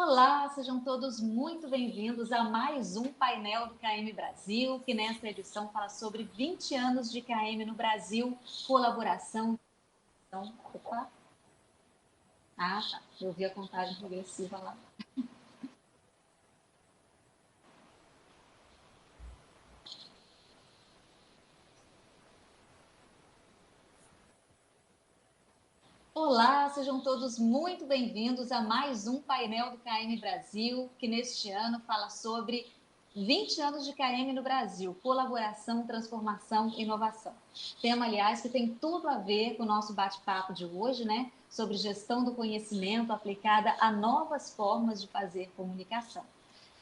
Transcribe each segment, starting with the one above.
Olá, sejam todos muito bem-vindos a mais um painel do KM Brasil, que nesta edição fala sobre 20 anos de KM no Brasil, colaboração. Opa! Ah, tá. Eu vi a contagem regressiva lá. Olá, sejam todos muito bem-vindos a mais um painel do KM Brasil, que neste ano fala sobre 20 anos de KM no Brasil, colaboração, transformação e inovação. Tema, aliás, que tem tudo a ver com o nosso bate-papo de hoje, né? Sobre gestão do conhecimento aplicada a novas formas de fazer comunicação.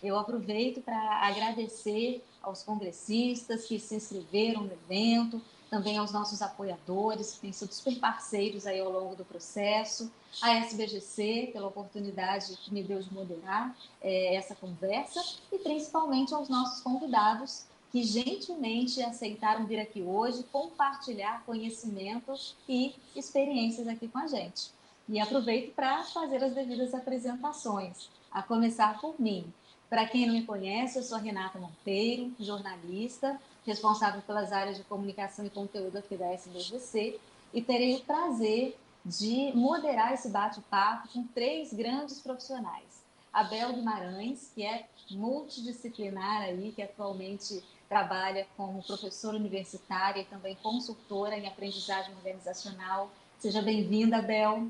Eu aproveito para agradecer aos congressistas que se inscreveram no evento, também aos nossos apoiadores, que têm sido super parceiros aí ao longo do processo, a SBGC, pela oportunidade que me deu de moderar essa conversa, e principalmente aos nossos convidados, que gentilmente aceitaram vir aqui hoje compartilhar conhecimentos e experiências aqui com a gente. E aproveito para fazer as devidas apresentações, a começar por mim. Para quem não me conhece, eu sou a Renata Monteiro, jornalista, responsável pelas áreas de comunicação e conteúdo aqui da SBGC, e terei o prazer de moderar esse bate-papo com 3 grandes profissionais. A Bel Guimarães, que é multidisciplinar aí, que atualmente trabalha como professora universitária e também consultora em aprendizagem organizacional. Seja bem-vinda, Bel.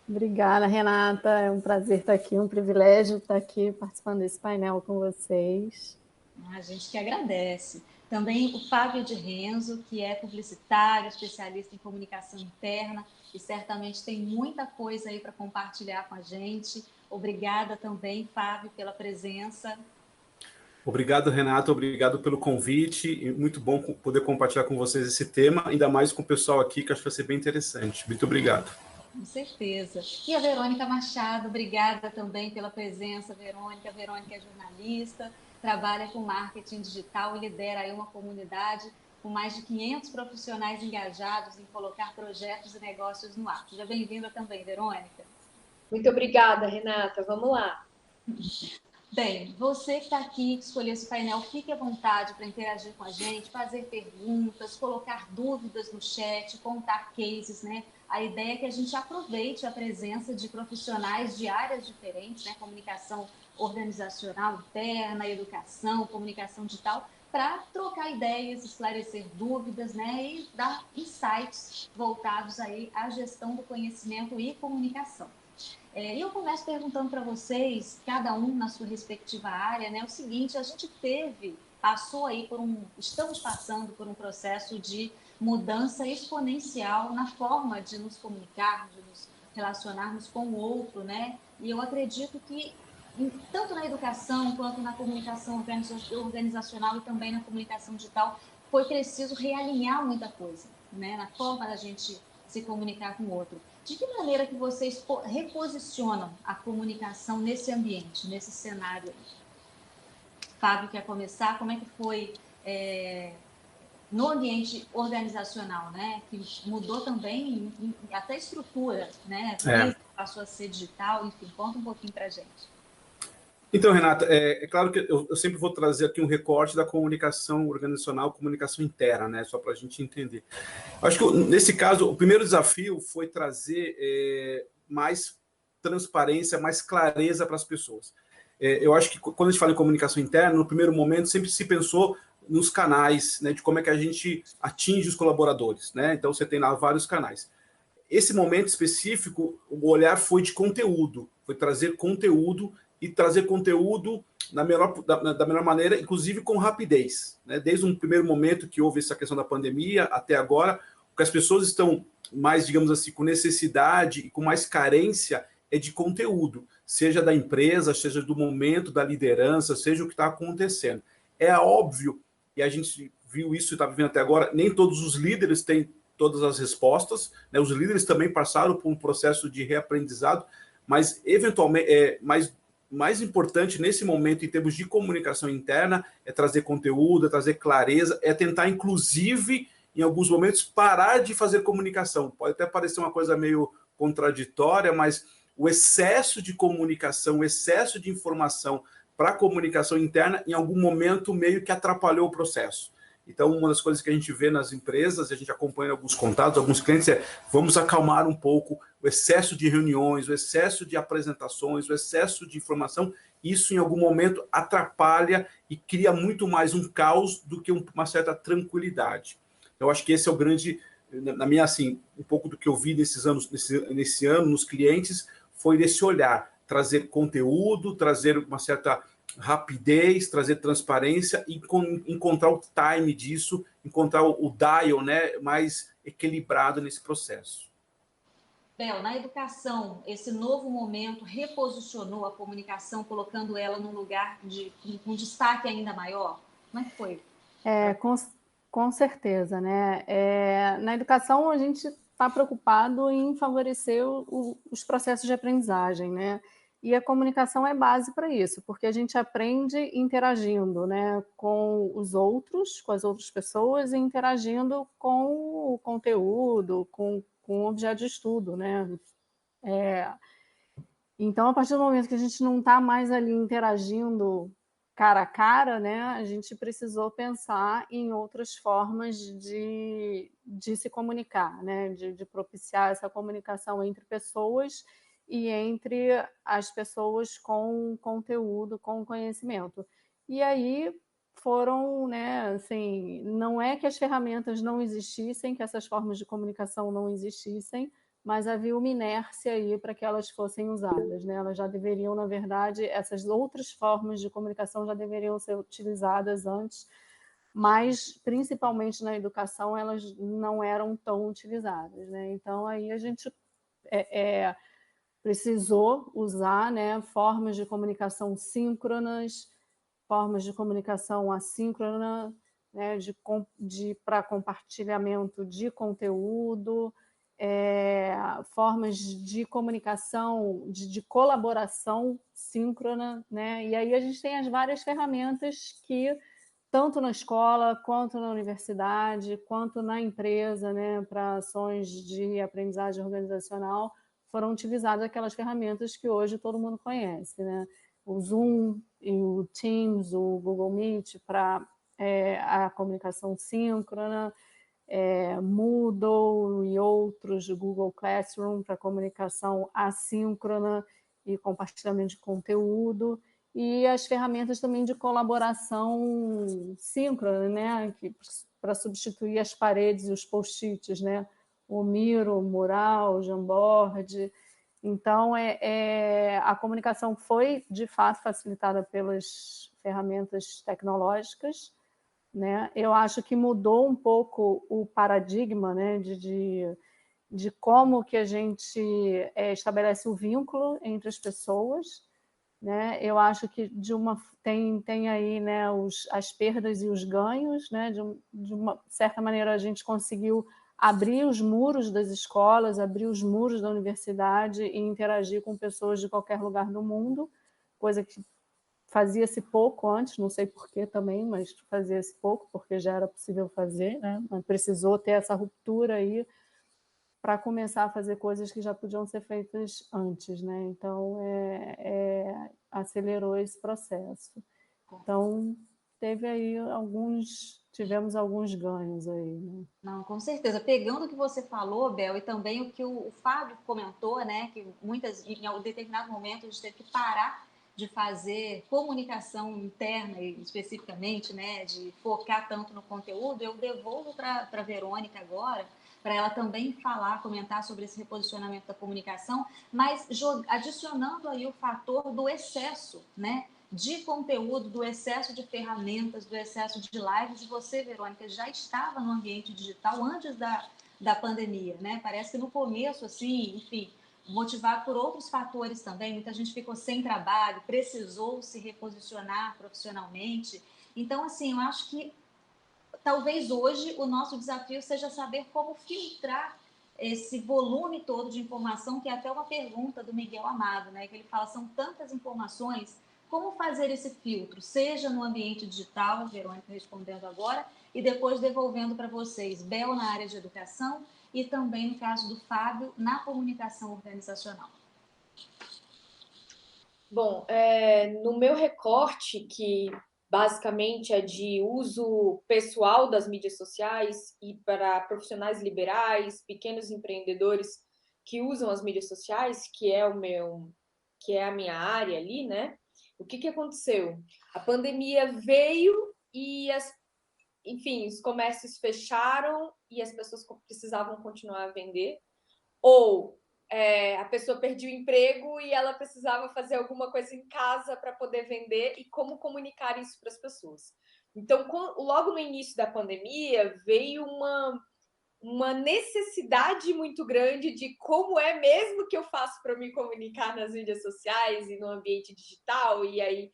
Obrigada, Renata. É um prazer estar aqui, um privilégio estar aqui participando desse painel com vocês. A gente que agradece. Também o Fábio de Renzo, que é publicitário, especialista em comunicação interna e certamente tem muita coisa aí para compartilhar com a gente. Obrigada também, Fábio, pela presença. Obrigado, Renata, obrigado pelo convite. Muito bom poder compartilhar com vocês esse tema, ainda mais com o pessoal aqui, que acho que vai ser bem interessante. Muito obrigado. Com certeza. E a Verônica Machado, obrigada também pela presença, Verônica. A Verônica é jornalista, trabalha com marketing digital e lidera aí uma comunidade com mais de 500 profissionais engajados em colocar projetos e negócios no ar. Seja bem-vinda também, Verônica. Muito obrigada, Renata. Vamos lá. Bem, você que está aqui, que escolheu esse painel, fique à vontade para interagir com a gente, fazer perguntas, colocar dúvidas no chat, contar cases, né? A ideia é que a gente aproveite a presença de profissionais de áreas diferentes, né? Comunicação organizacional interna, educação, comunicação digital, para trocar ideias, esclarecer dúvidas, né? E dar insights voltados aí à gestão do conhecimento e comunicação. E eu começo perguntando para vocês, cada um na sua respectiva área, né? O seguinte, a gente passou aí estamos passando por um processo de mudança exponencial na forma de nos comunicar, de nos relacionarmos com o outro, né? E eu acredito que, tanto na educação quanto na comunicação organizacional e também na comunicação digital, foi preciso realinhar muita coisa, né? Na forma da gente se comunicar com o outro. De que maneira que vocês reposicionam a comunicação nesse ambiente, nesse cenário? Fábio, quer começar? Como é que foi no ambiente organizacional, né? Que mudou também até a estrutura, né? Passou a ser digital, enfim, conta um pouquinho para a gente. Então, Renata, é claro que eu sempre vou trazer aqui um recorte da comunicação organizacional, comunicação interna, né? Só para a gente entender. Acho que, nesse caso, o primeiro desafio foi trazer mais transparência, mais clareza para as pessoas. Eu acho que, quando a gente fala em comunicação interna, no primeiro momento, sempre se pensou nos canais, né? De como é que a gente atinge os colaboradores, né? Então, você tem lá vários canais. Esse momento específico, o olhar foi de conteúdo, foi trazer conteúdo e trazer conteúdo da melhor maneira, inclusive com rapidez, né? Desde um primeiro momento que houve essa questão da pandemia até agora, o que as pessoas estão mais, digamos assim, com necessidade e com mais carência é de conteúdo, seja da empresa, seja do momento da liderança, seja o que está acontecendo. É óbvio, e a gente viu isso e está vivendo até agora, nem todos os líderes têm todas as respostas, né? Os líderes também passaram por um processo de reaprendizado, mas eventualmente, mais importante nesse momento, em termos de comunicação interna, é trazer conteúdo, é trazer clareza, é tentar, inclusive, em alguns momentos, parar de fazer comunicação. Pode até parecer uma coisa meio contraditória, mas o excesso de comunicação, o excesso de informação para a comunicação interna, em algum momento meio que atrapalhou o processo. Então, uma das coisas que a gente vê nas empresas, a gente acompanha alguns contatos, alguns clientes, vamos acalmar um pouco o excesso de reuniões, o excesso de apresentações, o excesso de informação. Isso, em algum momento, atrapalha e cria muito mais um caos do que uma certa tranquilidade. Eu acho que esse é o grande, na minha, assim, um pouco do que eu vi nesse ano, nos clientes, foi desse olhar, trazer conteúdo, trazer uma certa rapidez, trazer transparência e encontrar o time disso, encontrar o dial, né, mais equilibrado nesse processo. Bel, na educação, esse novo momento reposicionou a comunicação, colocando ela num lugar com destaque ainda maior? Como é que foi? Com certeza, né? Na educação, a gente está preocupado em favorecer os processos de aprendizagem, né? E a comunicação é base para isso, porque a gente aprende interagindo, né, com os outros, com as outras pessoas, e interagindo com o conteúdo, com o objeto de estudo, né? Então, a partir do momento que a gente não está mais ali interagindo cara a cara, né, a gente precisou pensar em outras formas de se comunicar, né, de propiciar essa comunicação entre pessoas e entre as pessoas com conteúdo, com conhecimento. E aí foram, né, assim, não é que as ferramentas não existissem, que essas formas de comunicação não existissem, mas havia uma inércia aí para que elas fossem usadas, né? Elas já deveriam, na verdade, essas outras formas de comunicação já deveriam ser utilizadas antes, mas principalmente na educação elas não eram tão utilizadas, né? Então aí a gente precisou usar, né, formas de comunicação síncronas, formas de comunicação assíncrona, né, para compartilhamento de conteúdo, formas de comunicação, de colaboração síncrona, né? E aí a gente tem as várias ferramentas que, tanto na escola, quanto na universidade, quanto na empresa, né, para ações de aprendizagem organizacional, foram utilizadas aquelas ferramentas que hoje todo mundo conhece, né? O Zoom, e o Teams, o Google Meet para a comunicação síncrona, Moodle e outros, Google Classroom para comunicação assíncrona e compartilhamento de conteúdo, e as ferramentas também de colaboração síncrona, né, para substituir as paredes e os post-its, né, o Miro, o Mural, o Jamboard. Então, a comunicação foi, de fato, facilitada pelas ferramentas tecnológicas, né? Eu acho que mudou um pouco o paradigma, né, de como que a gente estabelece o vínculo entre as pessoas, né? Eu acho que tem aí, né, as perdas e os ganhos, né? De uma certa maneira a gente conseguiu abrir os muros das escolas, abrir os muros da universidade e interagir com pessoas de qualquer lugar do mundo, coisa que fazia-se pouco antes, não sei porquê também, mas fazia-se pouco, porque já era possível fazer, né? Mas precisou ter essa ruptura aí para começar a fazer coisas que já podiam ser feitas antes, né? Então, acelerou esse processo. Então, tivemos alguns ganhos aí, né? Não, com certeza. Pegando o que você falou, Bel, e também o que o Fábio comentou, né, que em um determinado momento a gente teve que parar de fazer comunicação interna, especificamente, né, de focar tanto no conteúdo, eu devolvo para a Verônica agora, para ela também comentar sobre esse reposicionamento da comunicação, mas adicionando aí o fator do excesso, né, de conteúdo, do excesso de ferramentas, do excesso de lives. E você, Verônica, já estava no ambiente digital antes da pandemia, né? Parece que no começo, assim, enfim, motivado por outros fatores também, muita gente ficou sem trabalho, precisou se reposicionar profissionalmente. Então, assim, eu acho que talvez hoje o nosso desafio seja saber como filtrar esse volume todo de informação, que é até uma pergunta do Miguel Amado, né? Que ele fala, são tantas informações, como fazer esse filtro, seja no ambiente digital, Verônica respondendo agora, e depois devolvendo para vocês, Bel na área de educação e também, no caso do Fábio, na comunicação organizacional. Bom, no meu recorte, que basicamente é de uso pessoal das mídias sociais e para profissionais liberais, pequenos empreendedores que usam as mídias sociais, que é a minha área ali, né? O que aconteceu? A pandemia veio e enfim, os comércios fecharam e as pessoas precisavam continuar a vender, ou a pessoa perdia o emprego e ela precisava fazer alguma coisa em casa para poder vender, e como comunicar isso para as pessoas. Então, logo no início da pandemia, veio uma necessidade muito grande de como é mesmo que eu faço para me comunicar nas mídias sociais e no ambiente digital, e aí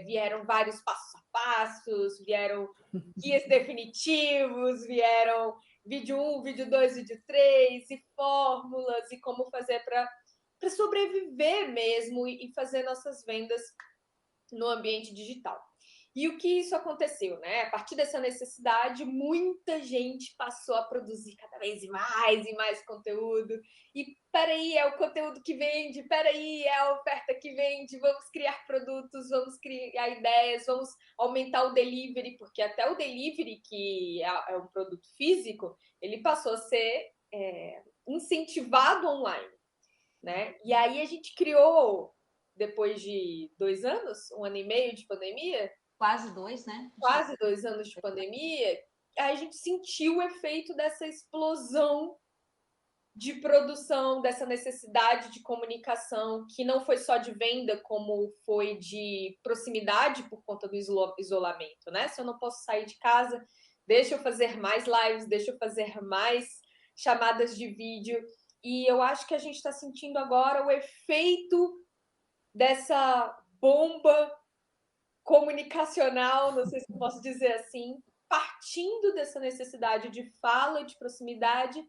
vieram vários passos a passos, vieram guias definitivos, vieram vídeo 1, vídeo 2, vídeo 3, e fórmulas, e como fazer para sobreviver mesmo e fazer nossas vendas no ambiente digital. E o que isso aconteceu, né? A partir dessa necessidade, muita gente passou a produzir cada vez mais e mais conteúdo. E peraí, é o conteúdo que vende, peraí, é a oferta que vende, vamos criar produtos, vamos criar ideias, vamos aumentar o delivery, porque até o delivery, que é um produto físico, ele passou a ser incentivado online, né? E aí a gente criou, depois de 2 anos, 1 ano e meio de pandemia, Quase 2, né? quase 2 anos de pandemia, aí a gente sentiu o efeito dessa explosão de produção, dessa necessidade de comunicação, que não foi só de venda, como foi de proximidade por conta do isolamento, né? Se eu não posso sair de casa, deixa eu fazer mais lives, deixa eu fazer mais chamadas de vídeo. E eu acho que a gente está sentindo agora o efeito dessa bomba comunicacional, não sei se eu posso dizer assim, partindo dessa necessidade de fala, de proximidade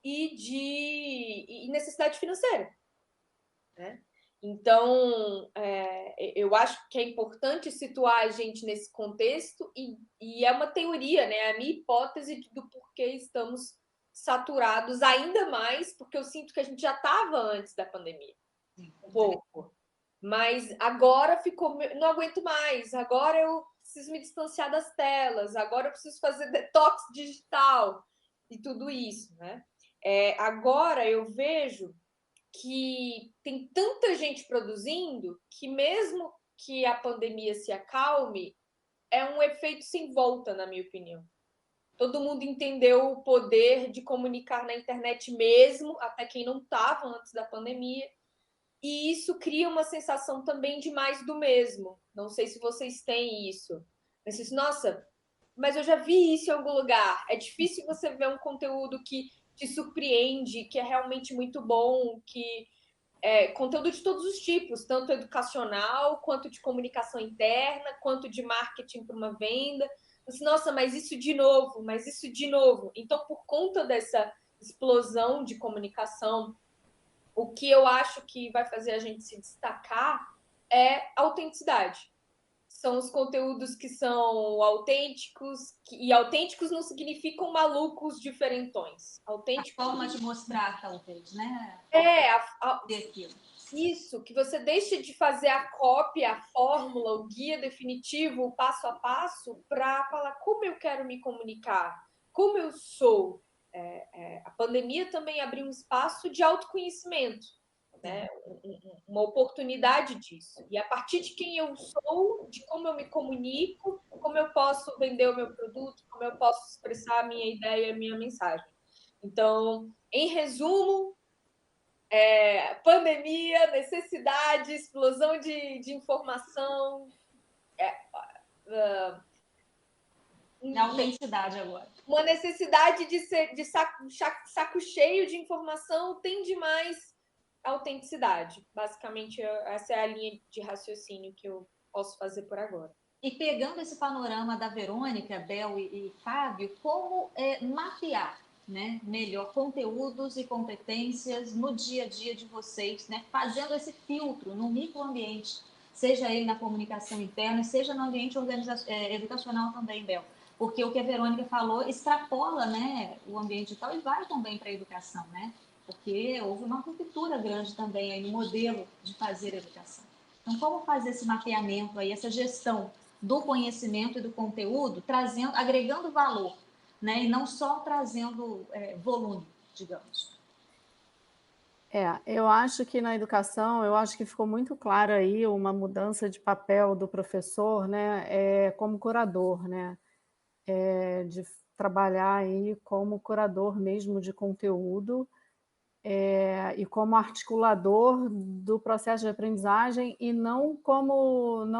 e necessidade financeira, né? Então, eu acho que é importante situar a gente nesse contexto, e é uma teoria, né? A minha hipótese do porquê estamos saturados ainda mais, porque eu sinto que a gente já estava antes da pandemia, um pouco. Mas agora ficou, não aguento mais, agora eu preciso me distanciar das telas, agora eu preciso fazer detox digital e tudo isso, né? Agora eu vejo que tem tanta gente produzindo que, mesmo que a pandemia se acalme, é um efeito sem volta, na minha opinião. Todo mundo entendeu o poder de comunicar na internet mesmo, até quem não estava antes da pandemia. E isso cria uma sensação também de mais do mesmo. Não sei se vocês têm isso. Mas, nossa, mas eu já vi isso em algum lugar. É difícil você ver um conteúdo que te surpreende, que é realmente muito bom, que conteúdo de todos os tipos, tanto educacional, quanto de comunicação interna, quanto de marketing para uma venda. Mas, nossa, mas isso de novo, mas isso de novo. Então, por conta dessa explosão de comunicação, o que eu acho que vai fazer a gente se destacar é a autenticidade. São os conteúdos que são autênticos, e autênticos não significam malucos diferentões. Autênticos, a forma de mostrar, talvez, né? Isso, que você deixe de fazer a cópia, a fórmula, o guia definitivo, o passo a passo, para falar como eu quero me comunicar, como eu sou. A pandemia também abriu um espaço de autoconhecimento, né? Uma oportunidade disso. E a partir de quem eu sou, de como eu me comunico, como eu posso vender o meu produto, como eu posso expressar a minha ideia, a minha mensagem. Então, em resumo, pandemia, necessidade, explosão de informação, Na autenticidade agora. Uma necessidade de saco cheio de informação, tem demais autenticidade. Basicamente, essa é a linha de raciocínio que eu posso fazer por agora. E pegando esse panorama da Verônica, Bel e Fábio, como mapear, né, melhor conteúdos e competências no dia a dia de vocês, né, fazendo esse filtro no microambiente, seja ele na comunicação interna, seja no ambiente educacional também, Bel? Porque o que a Verônica falou extrapola, né, o ambiente digital e vai também para a educação, né? porque houve uma ruptura grande também aí no modelo de fazer educação. Então, como fazer esse mapeamento aí, essa gestão do conhecimento e do conteúdo, trazendo, agregando valor, né? E não só trazendo volume, digamos. Eu acho que na educação, eu acho que ficou muito claro aí uma mudança de papel do professor, né, como curador, né, de trabalhar aí como curador mesmo de conteúdo, e como articulador do processo de aprendizagem e não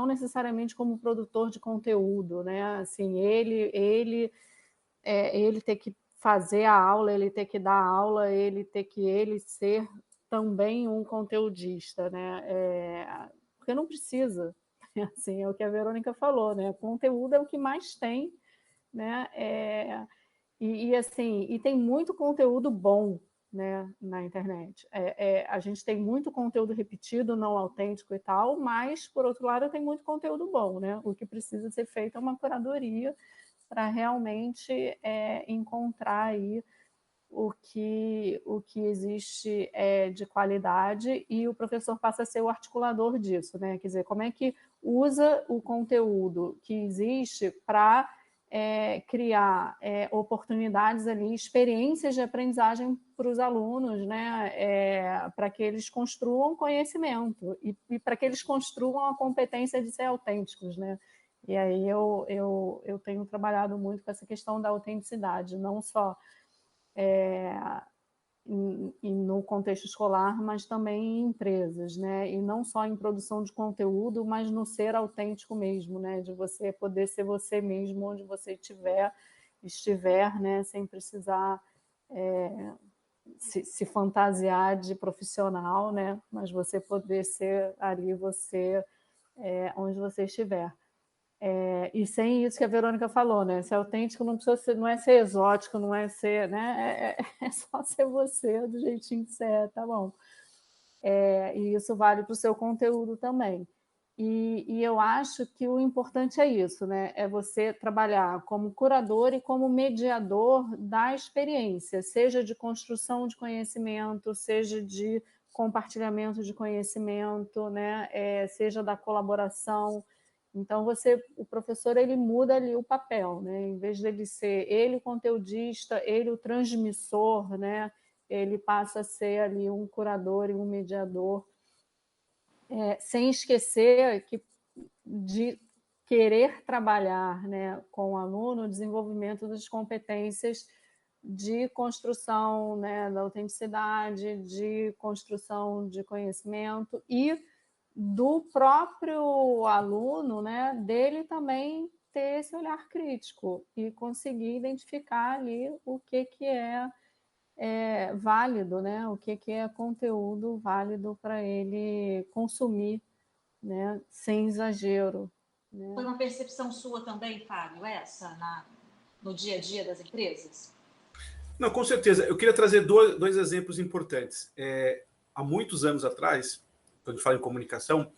necessariamente como produtor de conteúdo, né, assim, ele ter que fazer a aula, ele ter que dar aula, ele ser também um conteudista, né? Porque não precisa, assim, é o que a Verônica falou, né? Conteúdo é o que mais tem, né? Assim, e tem muito conteúdo bom, né, na internet. A gente tem muito conteúdo repetido, não autêntico e tal, mas, por outro lado, tem muito conteúdo bom, né? O que precisa ser feito é uma curadoria para realmente encontrar aí o que existe de qualidade, e o professor passa a ser o articulador disso, né? Quer dizer, como é que usa o conteúdo que existe para criar oportunidades ali, experiências de aprendizagem para os alunos, né? Para que eles construam conhecimento e para que eles construam a competência de ser autênticos, né? E aí eu tenho trabalhado muito com essa questão da autenticidade, não só no contexto escolar, mas também em empresas, né? E não só em produção de conteúdo, mas no ser autêntico mesmo, né? De você poder ser você mesmo onde você estiver, né? Sem precisar se fantasiar de profissional, né? Mas você poder ser ali você onde você estiver. E sem isso que a Verônica falou, né? Ser autêntico não precisa ser, não é ser exótico, não é ser, né? É só ser você do jeitinho que você tá bom. E isso vale para o seu conteúdo também. E eu acho que o importante é isso, né? É você trabalhar como curador e como mediador da experiência, seja de construção de conhecimento, seja de compartilhamento de conhecimento, né? Seja da colaboração. Então, o professor, ele muda ali o papel, né? Em vez dele ser ele o conteudista, ele o transmissor, né? Ele passa a ser ali um curador e um mediador, sem esquecer de querer trabalhar, né, com o aluno o desenvolvimento das competências de construção, né, da autenticidade, de construção de conhecimento e do próprio aluno, né, dele também ter esse olhar crítico e conseguir identificar ali o que é válido, né, o que é conteúdo válido para ele consumir, né, sem exagero. Né? Foi uma percepção sua também, Fábio, no dia a dia das empresas? Não, com certeza. Eu queria trazer dois exemplos importantes. Há muitos anos atrás, quando a gente fala em comunicação,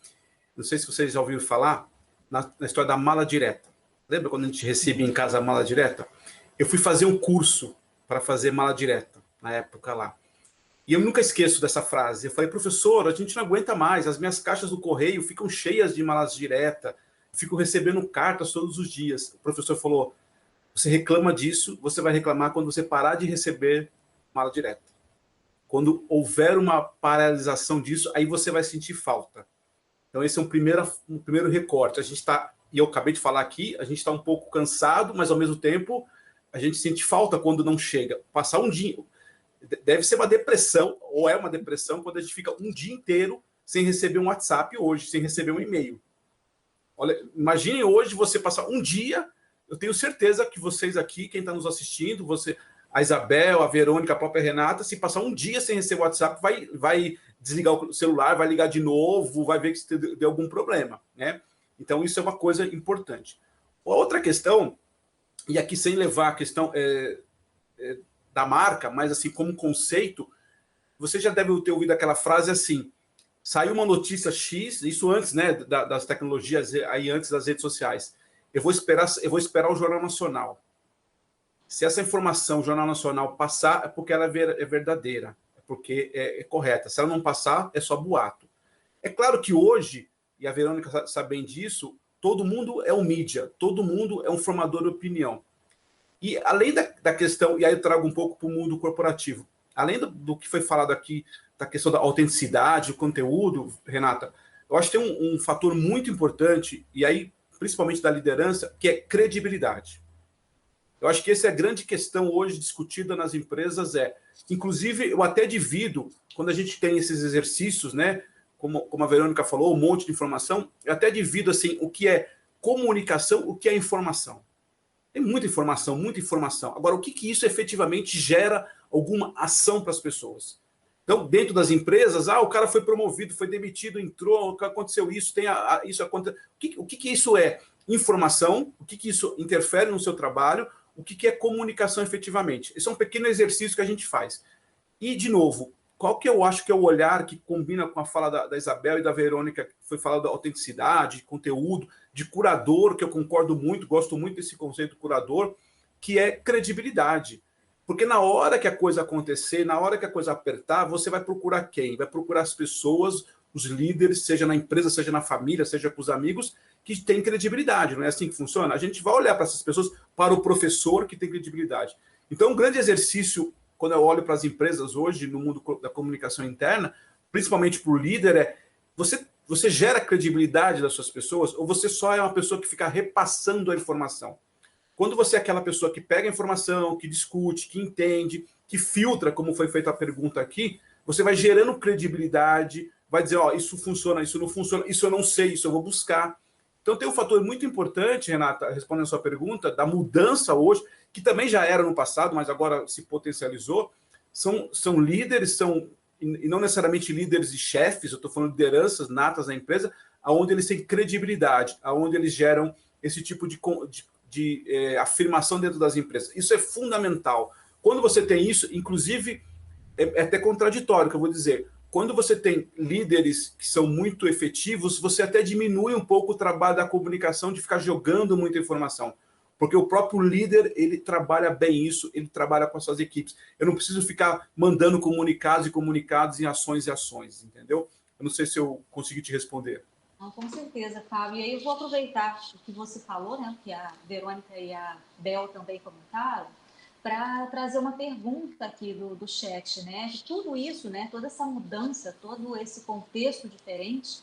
não sei se vocês já ouviram falar, na história da mala direta. Lembra quando a gente recebia em casa a mala direta? Eu fui fazer um curso para fazer mala direta, na época lá. E eu nunca esqueço dessa frase. Eu falei, professor, a gente não aguenta mais, as minhas caixas do correio ficam cheias de malas direta, fico recebendo cartas todos os dias. O professor falou, você reclama disso, você vai reclamar quando você parar de receber mala direta. Quando houver uma paralisação disso, aí você vai sentir falta. Então esse é um primeiro recorte. A gente está, e eu acabei de falar aqui, a gente está um pouco cansado, mas ao mesmo tempo a gente sente falta quando não chega. Passar um dia, deve ser uma depressão, ou é uma depressão, quando a gente fica um dia inteiro sem receber um WhatsApp hoje, sem receber um e-mail. Olha, imagine hoje você passar um dia, eu tenho certeza que vocês aqui, quem está nos assistindo, a Isabel, a Verônica, a própria Renata, se passar um dia sem receber o WhatsApp, vai desligar o celular, vai ligar de novo, vai ver que deu algum problema, né? Então, isso é uma coisa importante. A outra questão, e aqui sem levar a questão da marca, mas assim, como conceito, você já deve ter ouvido aquela frase assim, saiu uma notícia X, isso antes, né, das tecnologias, aí antes das redes sociais, eu vou esperar o Jornal Nacional. Se essa informação o Jornal Nacional passar, é porque ela é verdadeira, é porque é correta. Se ela não passar, é só boato. É claro que hoje, e a Verônica sabe bem disso, todo mundo é um mídia, todo mundo é um formador de opinião. E além da questão, e aí eu trago um pouco para o mundo corporativo, além do que foi falado aqui, da questão da autenticidade, do conteúdo, Renata, eu acho que tem um fator muito importante, e aí principalmente da liderança, que é credibilidade. Eu acho que essa é a grande questão hoje discutida nas empresas, inclusive, eu até divido, quando a gente tem esses exercícios, né, como a Verônica falou, um monte de informação, eu até divido assim, o que é comunicação, o que é informação. Tem muita informação, muita informação. Agora, o que isso efetivamente gera alguma ação para as pessoas? Então, dentro das empresas, o cara foi promovido, foi demitido, entrou, aconteceu isso, isso aconteceu. O que isso é? Informação, o que isso interfere no seu trabalho, o que é comunicação efetivamente. Esse é um pequeno exercício que a gente faz. E, de novo, qual que eu acho que é o olhar que combina com a fala da Isabel e da Verônica, que foi falado da autenticidade, de conteúdo, de curador, que eu concordo muito, gosto muito desse conceito curador, que é credibilidade. Porque na hora que a coisa acontecer, na hora que a coisa apertar, você vai procurar quem? Vai procurar as pessoas, os líderes, seja na empresa, seja na família, seja com os amigos, que têm credibilidade. Não é assim que funciona? A gente vai olhar para essas pessoas, para o professor que tem credibilidade. Então, um grande exercício, quando eu olho para as empresas hoje, no mundo da comunicação interna, principalmente para o líder, você gera credibilidade das suas pessoas ou você só é uma pessoa que fica repassando a informação? Quando você é aquela pessoa que pega a informação, que discute, que entende, que filtra, como foi feita a pergunta aqui, você vai gerando credibilidade, vai dizer, isso funciona, isso não funciona, isso eu não sei, isso eu vou buscar. Então tem um fator muito importante, Renata, respondendo a sua pergunta, da mudança hoje, que também já era no passado, mas agora se potencializou, são líderes, e não necessariamente líderes e chefes, eu estou falando de lideranças natas na empresa, onde eles têm credibilidade, onde eles geram esse tipo de afirmação dentro das empresas. Isso é fundamental. Quando você tem isso, inclusive, é até contraditório, que eu vou dizer, quando você tem líderes que são muito efetivos, você até diminui um pouco o trabalho da comunicação de ficar jogando muita informação. Porque o próprio líder, ele trabalha bem isso, ele trabalha com as suas equipes. Eu não preciso ficar mandando comunicados e comunicados em ações e ações, entendeu? Eu não sei se eu consegui te responder. Não, com certeza, Fábio. E aí eu vou aproveitar o que você falou, né, que a Verônica e a Bel também comentaram, para trazer uma pergunta aqui do chat, né? Tudo isso, né, toda essa mudança, todo esse contexto diferente,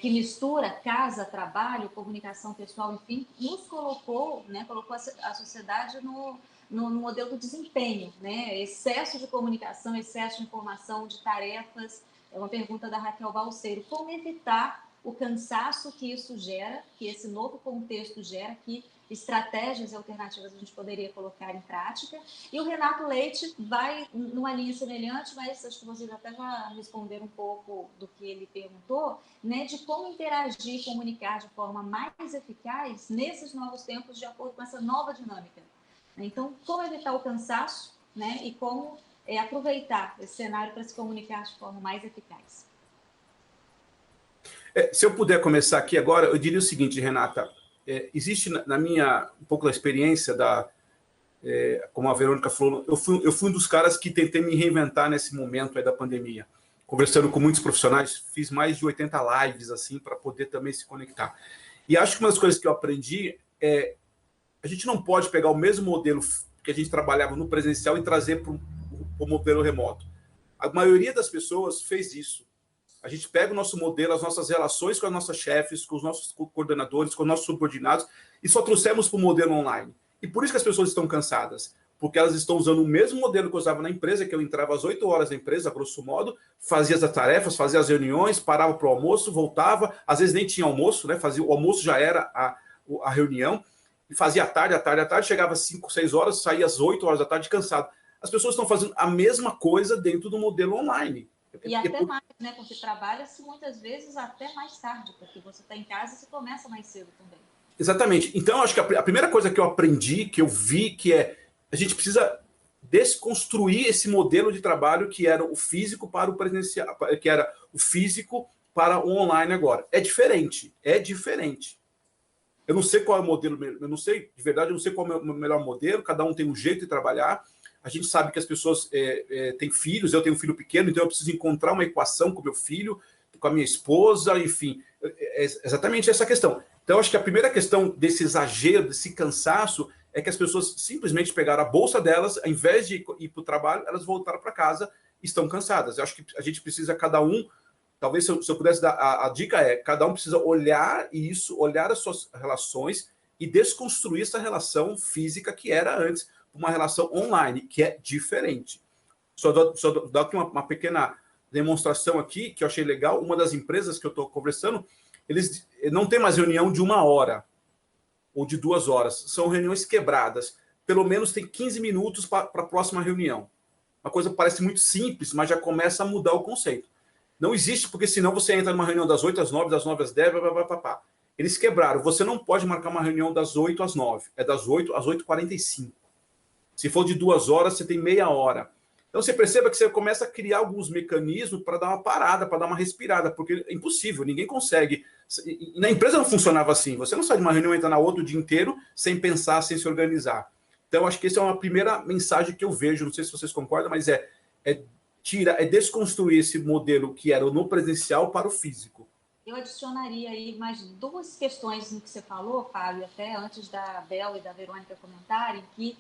que mistura casa, trabalho, comunicação pessoal, enfim, nos colocou, né, colocou a sociedade no modelo do desempenho, né? Excesso de comunicação, excesso de informação, de tarefas. É uma pergunta da Raquel Balseiro. Como evitar o cansaço que isso gera, que esse novo contexto gera, que estratégias e alternativas a gente poderia colocar em prática. E o Renato Leite vai numa linha semelhante, mas acho que vocês até já responderam um pouco do que ele perguntou, né, de como interagir e comunicar de forma mais eficaz nesses novos tempos, de acordo com essa nova dinâmica. Então, como evitar o cansaço, né, e como aproveitar esse cenário para se comunicar de forma mais eficaz. Se eu puder começar aqui agora, eu diria o seguinte, Renata, existe na minha, um pouco da experiência, como a Verônica falou, eu fui um dos caras que tentei me reinventar nesse momento aí da pandemia, conversando com muitos profissionais, fiz mais de 80 lives assim, para poder também se conectar. E acho que uma das coisas que eu aprendi a gente não pode pegar o mesmo modelo que a gente trabalhava no presencial e trazer para o modelo remoto. A maioria das pessoas fez isso. A gente pega o nosso modelo, as nossas relações com as nossas chefes, com os nossos coordenadores, com os nossos subordinados, e só trouxemos para o modelo online. E por isso que as pessoas estão cansadas, porque elas estão usando o mesmo modelo que eu usava na empresa, que eu entrava às 8 horas na empresa, grosso modo, fazia as tarefas, fazia as reuniões, parava para o almoço, voltava, às vezes nem tinha almoço, né? O almoço já era a reunião, e fazia à tarde, chegava às 5, 6 horas, saía às 8 horas da tarde cansado. As pessoas estão fazendo a mesma coisa dentro do modelo online. E até mais, né? Porque trabalha-se muitas vezes até mais tarde, porque você está em casa e você começa mais cedo também. Exatamente. Então, acho que a primeira coisa que eu aprendi, que eu vi, que a gente precisa desconstruir esse modelo de trabalho que era o físico para o presencial, que era o físico para o online agora. É diferente. Eu não sei qual é o modelo, eu não sei, de verdade, eu não sei qual é o melhor modelo, cada um tem um jeito de trabalhar. a gente sabe que as pessoas têm filhos, eu tenho um filho pequeno, então eu preciso encontrar uma equação com meu filho, com a minha esposa, enfim, é exatamente essa questão. Então, acho que a primeira questão desse exagero, desse cansaço, é que as pessoas simplesmente pegaram a bolsa delas, ao invés de ir para o trabalho, elas voltaram para casa e estão cansadas. Eu acho que a gente precisa, cada um, talvez se eu pudesse dar, a dica é, cada um precisa olhar isso, olhar as suas relações e desconstruir essa relação física que era antes, uma relação online, que é diferente. Só dou aqui uma pequena demonstração aqui, que eu achei legal. Uma das empresas que eu estou conversando, eles não tem mais reunião de 1 hora ou de 2 horas. São reuniões quebradas. Pelo menos tem 15 minutos para a próxima reunião. Uma coisa que parece muito simples, mas já começa a mudar o conceito. Não existe, porque senão você entra numa reunião das 8 às 9, das 9 às 10, papapá. Eles quebraram. Você não pode marcar uma reunião das 8 às 9. É das 8 às 8h45. Se for de 2 horas, você tem meia hora. Então, você perceba que você começa a criar alguns mecanismos para dar uma parada, para dar uma respirada, porque é impossível, ninguém consegue. E na empresa não funcionava assim. Você não sai de uma reunião e entra na outra o dia inteiro sem pensar, sem se organizar. Então, acho que essa é uma primeira mensagem que eu vejo, não sei se vocês concordam, mas é desconstruir esse modelo que era no presencial para o físico. Eu adicionaria aí mais 2 questões no que você falou, Fábio, até antes da Bel e da Verônica comentarem, que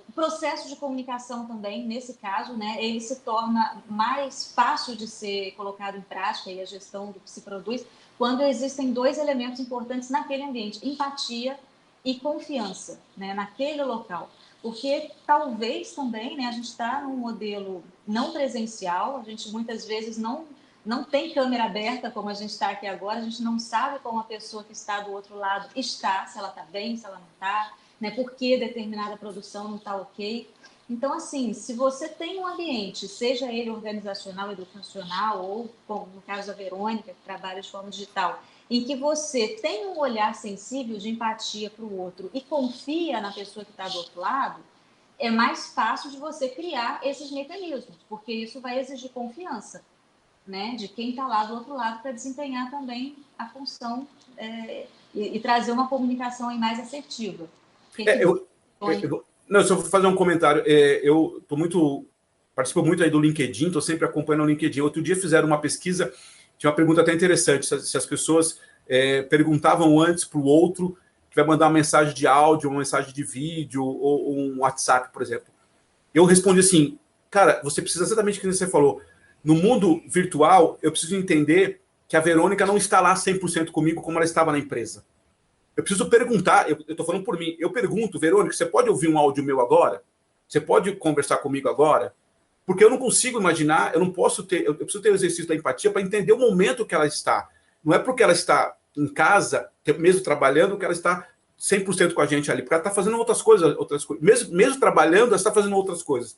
o processo de comunicação também, nesse caso, né, ele se torna mais fácil de ser colocado em prática, e a gestão do que se produz, quando existem 2 elementos importantes naquele ambiente, empatia e confiança, né, naquele local. Porque talvez também, né, a gente está num modelo não presencial, a gente muitas vezes não tem câmera aberta como a gente está aqui agora, a gente não sabe como a pessoa que está do outro lado está, se ela está bem, se ela não está, né, por que determinada produção não está ok. Então, assim, se você tem um ambiente, seja ele organizacional, educacional, ou, como no caso da Verônica, que trabalha de forma digital, em que você tem um olhar sensível de empatia para o outro e confia na pessoa que está do outro lado, é mais fácil de você criar esses mecanismos, porque isso vai exigir confiança, né, de quem está lá do outro lado para desempenhar também a função e trazer uma comunicação aí mais assertiva. Não, só vou fazer um comentário. Eu participo muito aí do LinkedIn, estou sempre acompanhando o LinkedIn. Outro dia fizeram uma pesquisa, tinha uma pergunta até interessante, se as pessoas perguntavam antes para o outro que vai mandar uma mensagem de áudio, uma mensagem de vídeo, ou um WhatsApp, por exemplo. Eu respondi assim, cara, você precisa exatamente o que você falou. No mundo virtual, eu preciso entender que a Verônica não está lá 100% comigo como ela estava na empresa. Eu preciso perguntar, eu estou falando por mim, eu pergunto, Verônica, você pode ouvir um áudio meu agora? Você pode conversar comigo agora? Porque eu não consigo imaginar, eu preciso ter o exercício da empatia para entender o momento que ela está. Não é porque ela está em casa, mesmo trabalhando, que ela está 100% com a gente ali, porque ela está fazendo outras coisas. Mesmo trabalhando, ela está fazendo outras coisas.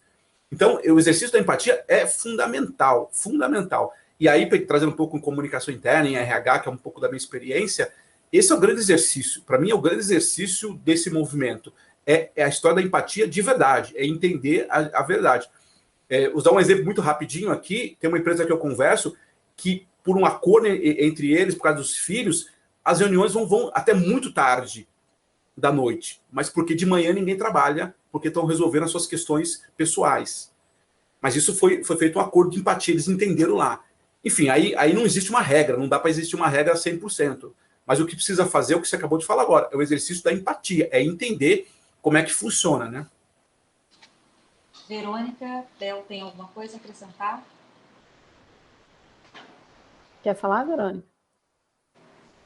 Então, o exercício da empatia é fundamental, fundamental. E aí, trazendo um pouco em comunicação interna, em RH, que é um pouco da minha experiência, esse é o grande exercício. Para mim, é o grande exercício desse movimento. É a história da empatia de verdade, é entender a verdade. Vou dar um exemplo muito rapidinho aqui. Tem uma empresa que eu converso que, por um acordo entre eles, por causa dos filhos, as reuniões vão até muito tarde da noite. Mas porque de manhã ninguém trabalha, porque estão resolvendo as suas questões pessoais. Mas isso foi feito um acordo de empatia, eles entenderam lá. Enfim, aí não existe uma regra, não dá para existir uma regra 100%. Mas o que precisa fazer é o que você acabou de falar agora, é o exercício da empatia, é entender como é que funciona, né? Verônica, Bel, tem alguma coisa a acrescentar? Quer falar, Verônica?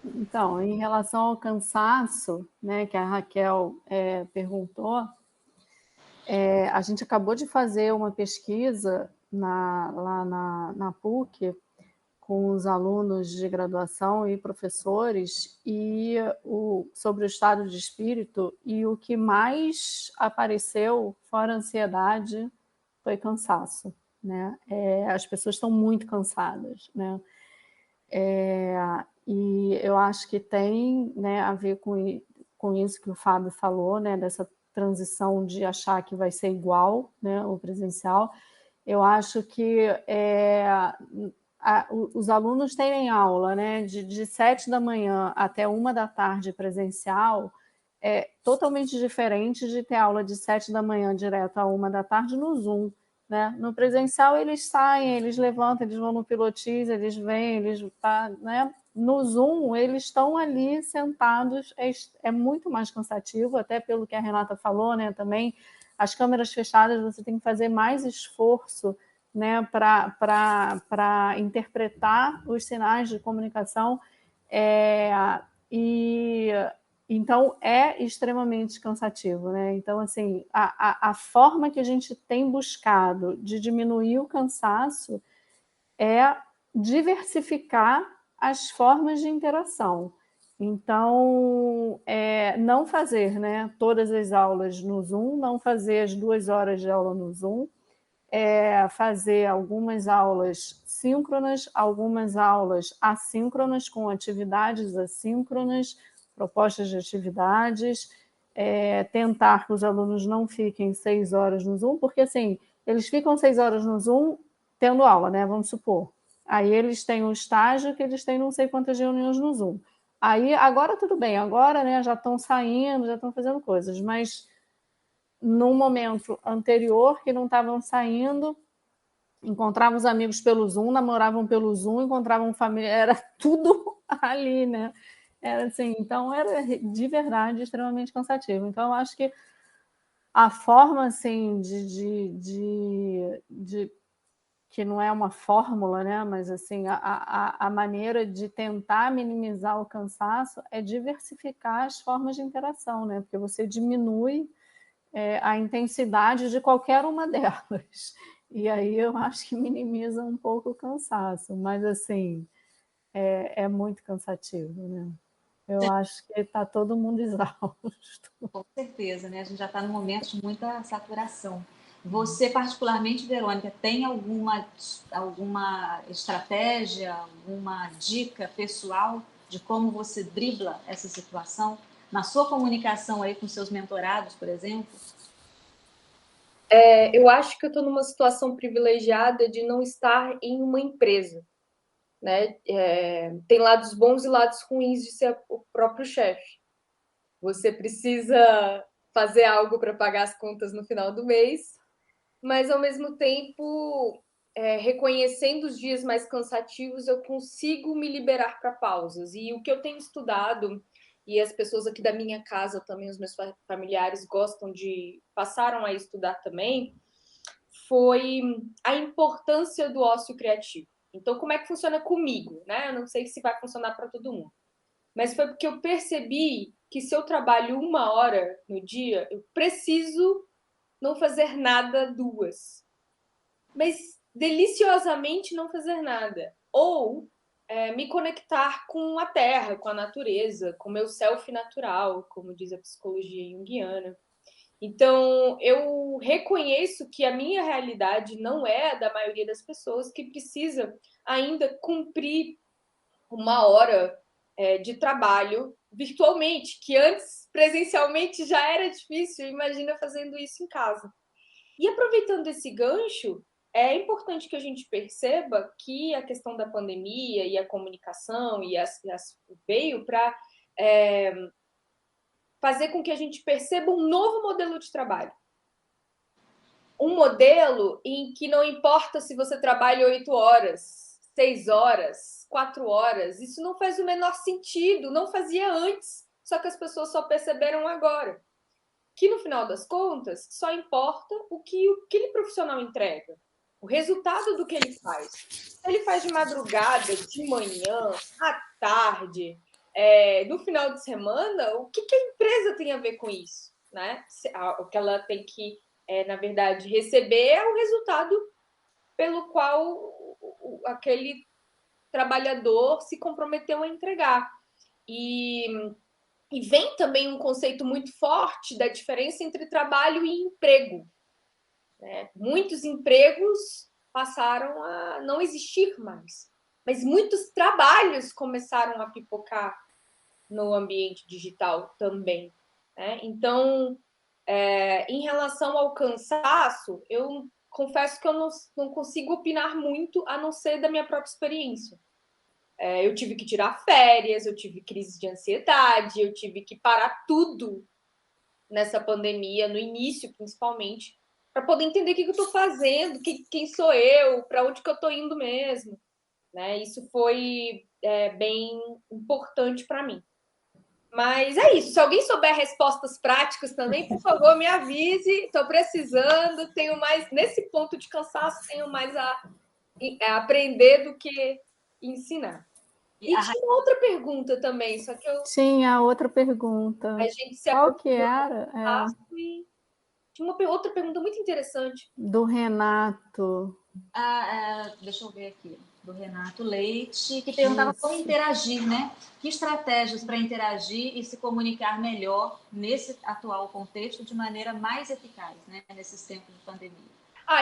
Então, em relação ao cansaço, né, que a Raquel perguntou, a gente acabou de fazer uma pesquisa lá na PUC com os alunos de graduação e professores sobre o estado de espírito, e o que mais apareceu, fora ansiedade, foi cansaço, né? As pessoas estão muito cansadas, né? E eu acho que tem, né, a ver com isso que o Fábio falou, né, dessa transição de achar que vai ser igual, né, o presencial. Eu acho que os alunos terem aula, né, de 7 da manhã até 1 da tarde presencial, é totalmente diferente de ter aula de 7 da manhã direto a 1 da tarde no Zoom, né? No presencial eles saem, eles levantam, eles vão no pilotis, eles vêm, né? No Zoom eles estão ali sentados, é muito mais cansativo, até pelo que a Renata falou, né? Também as câmeras fechadas você tem que fazer mais esforço, né? Para interpretar os sinais de comunicação, e então é extremamente cansativo, né? Então, assim, a forma que a gente tem buscado de diminuir o cansaço é diversificar as formas de interação. Então, não fazer, né, todas as aulas no Zoom, não fazer as 2 horas de aula no Zoom, fazer algumas aulas síncronas, algumas aulas assíncronas, com atividades assíncronas, propostas de atividades, tentar que os alunos não fiquem 6 horas no Zoom, porque assim, eles ficam 6 horas no Zoom tendo aula, né? Vamos supor. Aí eles têm um estágio que eles têm não sei quantas reuniões no Zoom. Aí, agora tudo bem, agora, né, já estão saindo, já estão fazendo coisas, mas num momento anterior que não estavam saindo, encontravam os amigos pelo Zoom, namoravam pelo Zoom, encontravam família, era tudo ali, né? Era assim, então era de verdade extremamente cansativo. Então, eu acho que a forma assim de que não é uma fórmula, né? Mas assim, a maneira de tentar minimizar o cansaço é diversificar as formas de interação, né? Porque você diminui a intensidade de qualquer uma delas. E aí eu acho que minimiza um pouco o cansaço, mas assim, é muito cansativo, né? Eu acho que está todo mundo exausto. Com certeza, né? A gente já está num momento de muita saturação. Você, particularmente, Verônica, tem alguma estratégia, alguma dica pessoal de como você dribla essa situação na sua comunicação aí com seus mentorados, por exemplo? Eu acho que eu estou numa situação privilegiada de não estar em uma empresa, né? Tem lados bons e lados ruins de ser o próprio chefe. Você precisa fazer algo para pagar as contas no final do mês, mas ao mesmo tempo, reconhecendo os dias mais cansativos, eu consigo me liberar para pausas. E o que eu tenho estudado, e as pessoas aqui da minha casa também, os meus familiares passaram a estudar também, foi a importância do ócio criativo. Então, como é que funciona comigo, né? Eu não sei se vai funcionar para todo mundo, mas foi porque eu percebi que se eu trabalho 1 hora no dia, eu preciso não fazer nada 2. Mas deliciosamente não fazer nada. Ou me conectar com a terra, com a natureza, com o meu self natural, como diz a psicologia junguiana. Então, eu reconheço que a minha realidade não é a da maioria das pessoas, que precisa ainda cumprir 1 hora de trabalho virtualmente, que antes presencialmente já era difícil, imagina fazendo isso em casa. E aproveitando esse gancho, é importante que a gente perceba que a questão da pandemia e a comunicação veio para fazer com que a gente perceba um novo modelo de trabalho. Um modelo em que não importa se você trabalha 8 horas, 6 horas, 4 horas, isso não faz o menor sentido, não fazia antes, só que as pessoas só perceberam agora. Que no final das contas, só importa o que aquele profissional entrega, o resultado do que ele faz. Se ele faz de madrugada, de manhã, à tarde, no final de semana, o que a empresa tem a ver com isso, né? O que ela tem que, na verdade, receber é o resultado pelo qual aquele trabalhador se comprometeu a entregar. E vem também um conceito muito forte da diferença entre trabalho e emprego, né? Muitos empregos passaram a não existir mais, mas muitos trabalhos começaram a pipocar no ambiente digital também, né? Então, em relação ao cansaço, eu confesso que eu não consigo opinar muito, a não ser da minha própria experiência. Eu tive que tirar férias, eu tive crise de ansiedade, eu tive que parar tudo nessa pandemia, no início principalmente, para poder entender o que eu estou fazendo, quem sou eu, para onde que eu estou indo mesmo, né? Isso foi bem importante para mim. Mas é isso. Se alguém souber respostas práticas também, por favor, me avise. Estou precisando. Tenho mais nesse ponto de cansaço, tenho mais a aprender do que ensinar. E tinha uma outra pergunta também, só que eu... Tinha outra pergunta. A gente se Qual que era? e tinha uma outra pergunta muito interessante. Do Renato. Deixa eu ver aqui. Do Renato Leite, que perguntava como interagir, né? Que estratégias para interagir e se comunicar melhor nesse atual contexto de maneira mais eficaz, né? Nesses tempos de pandemia.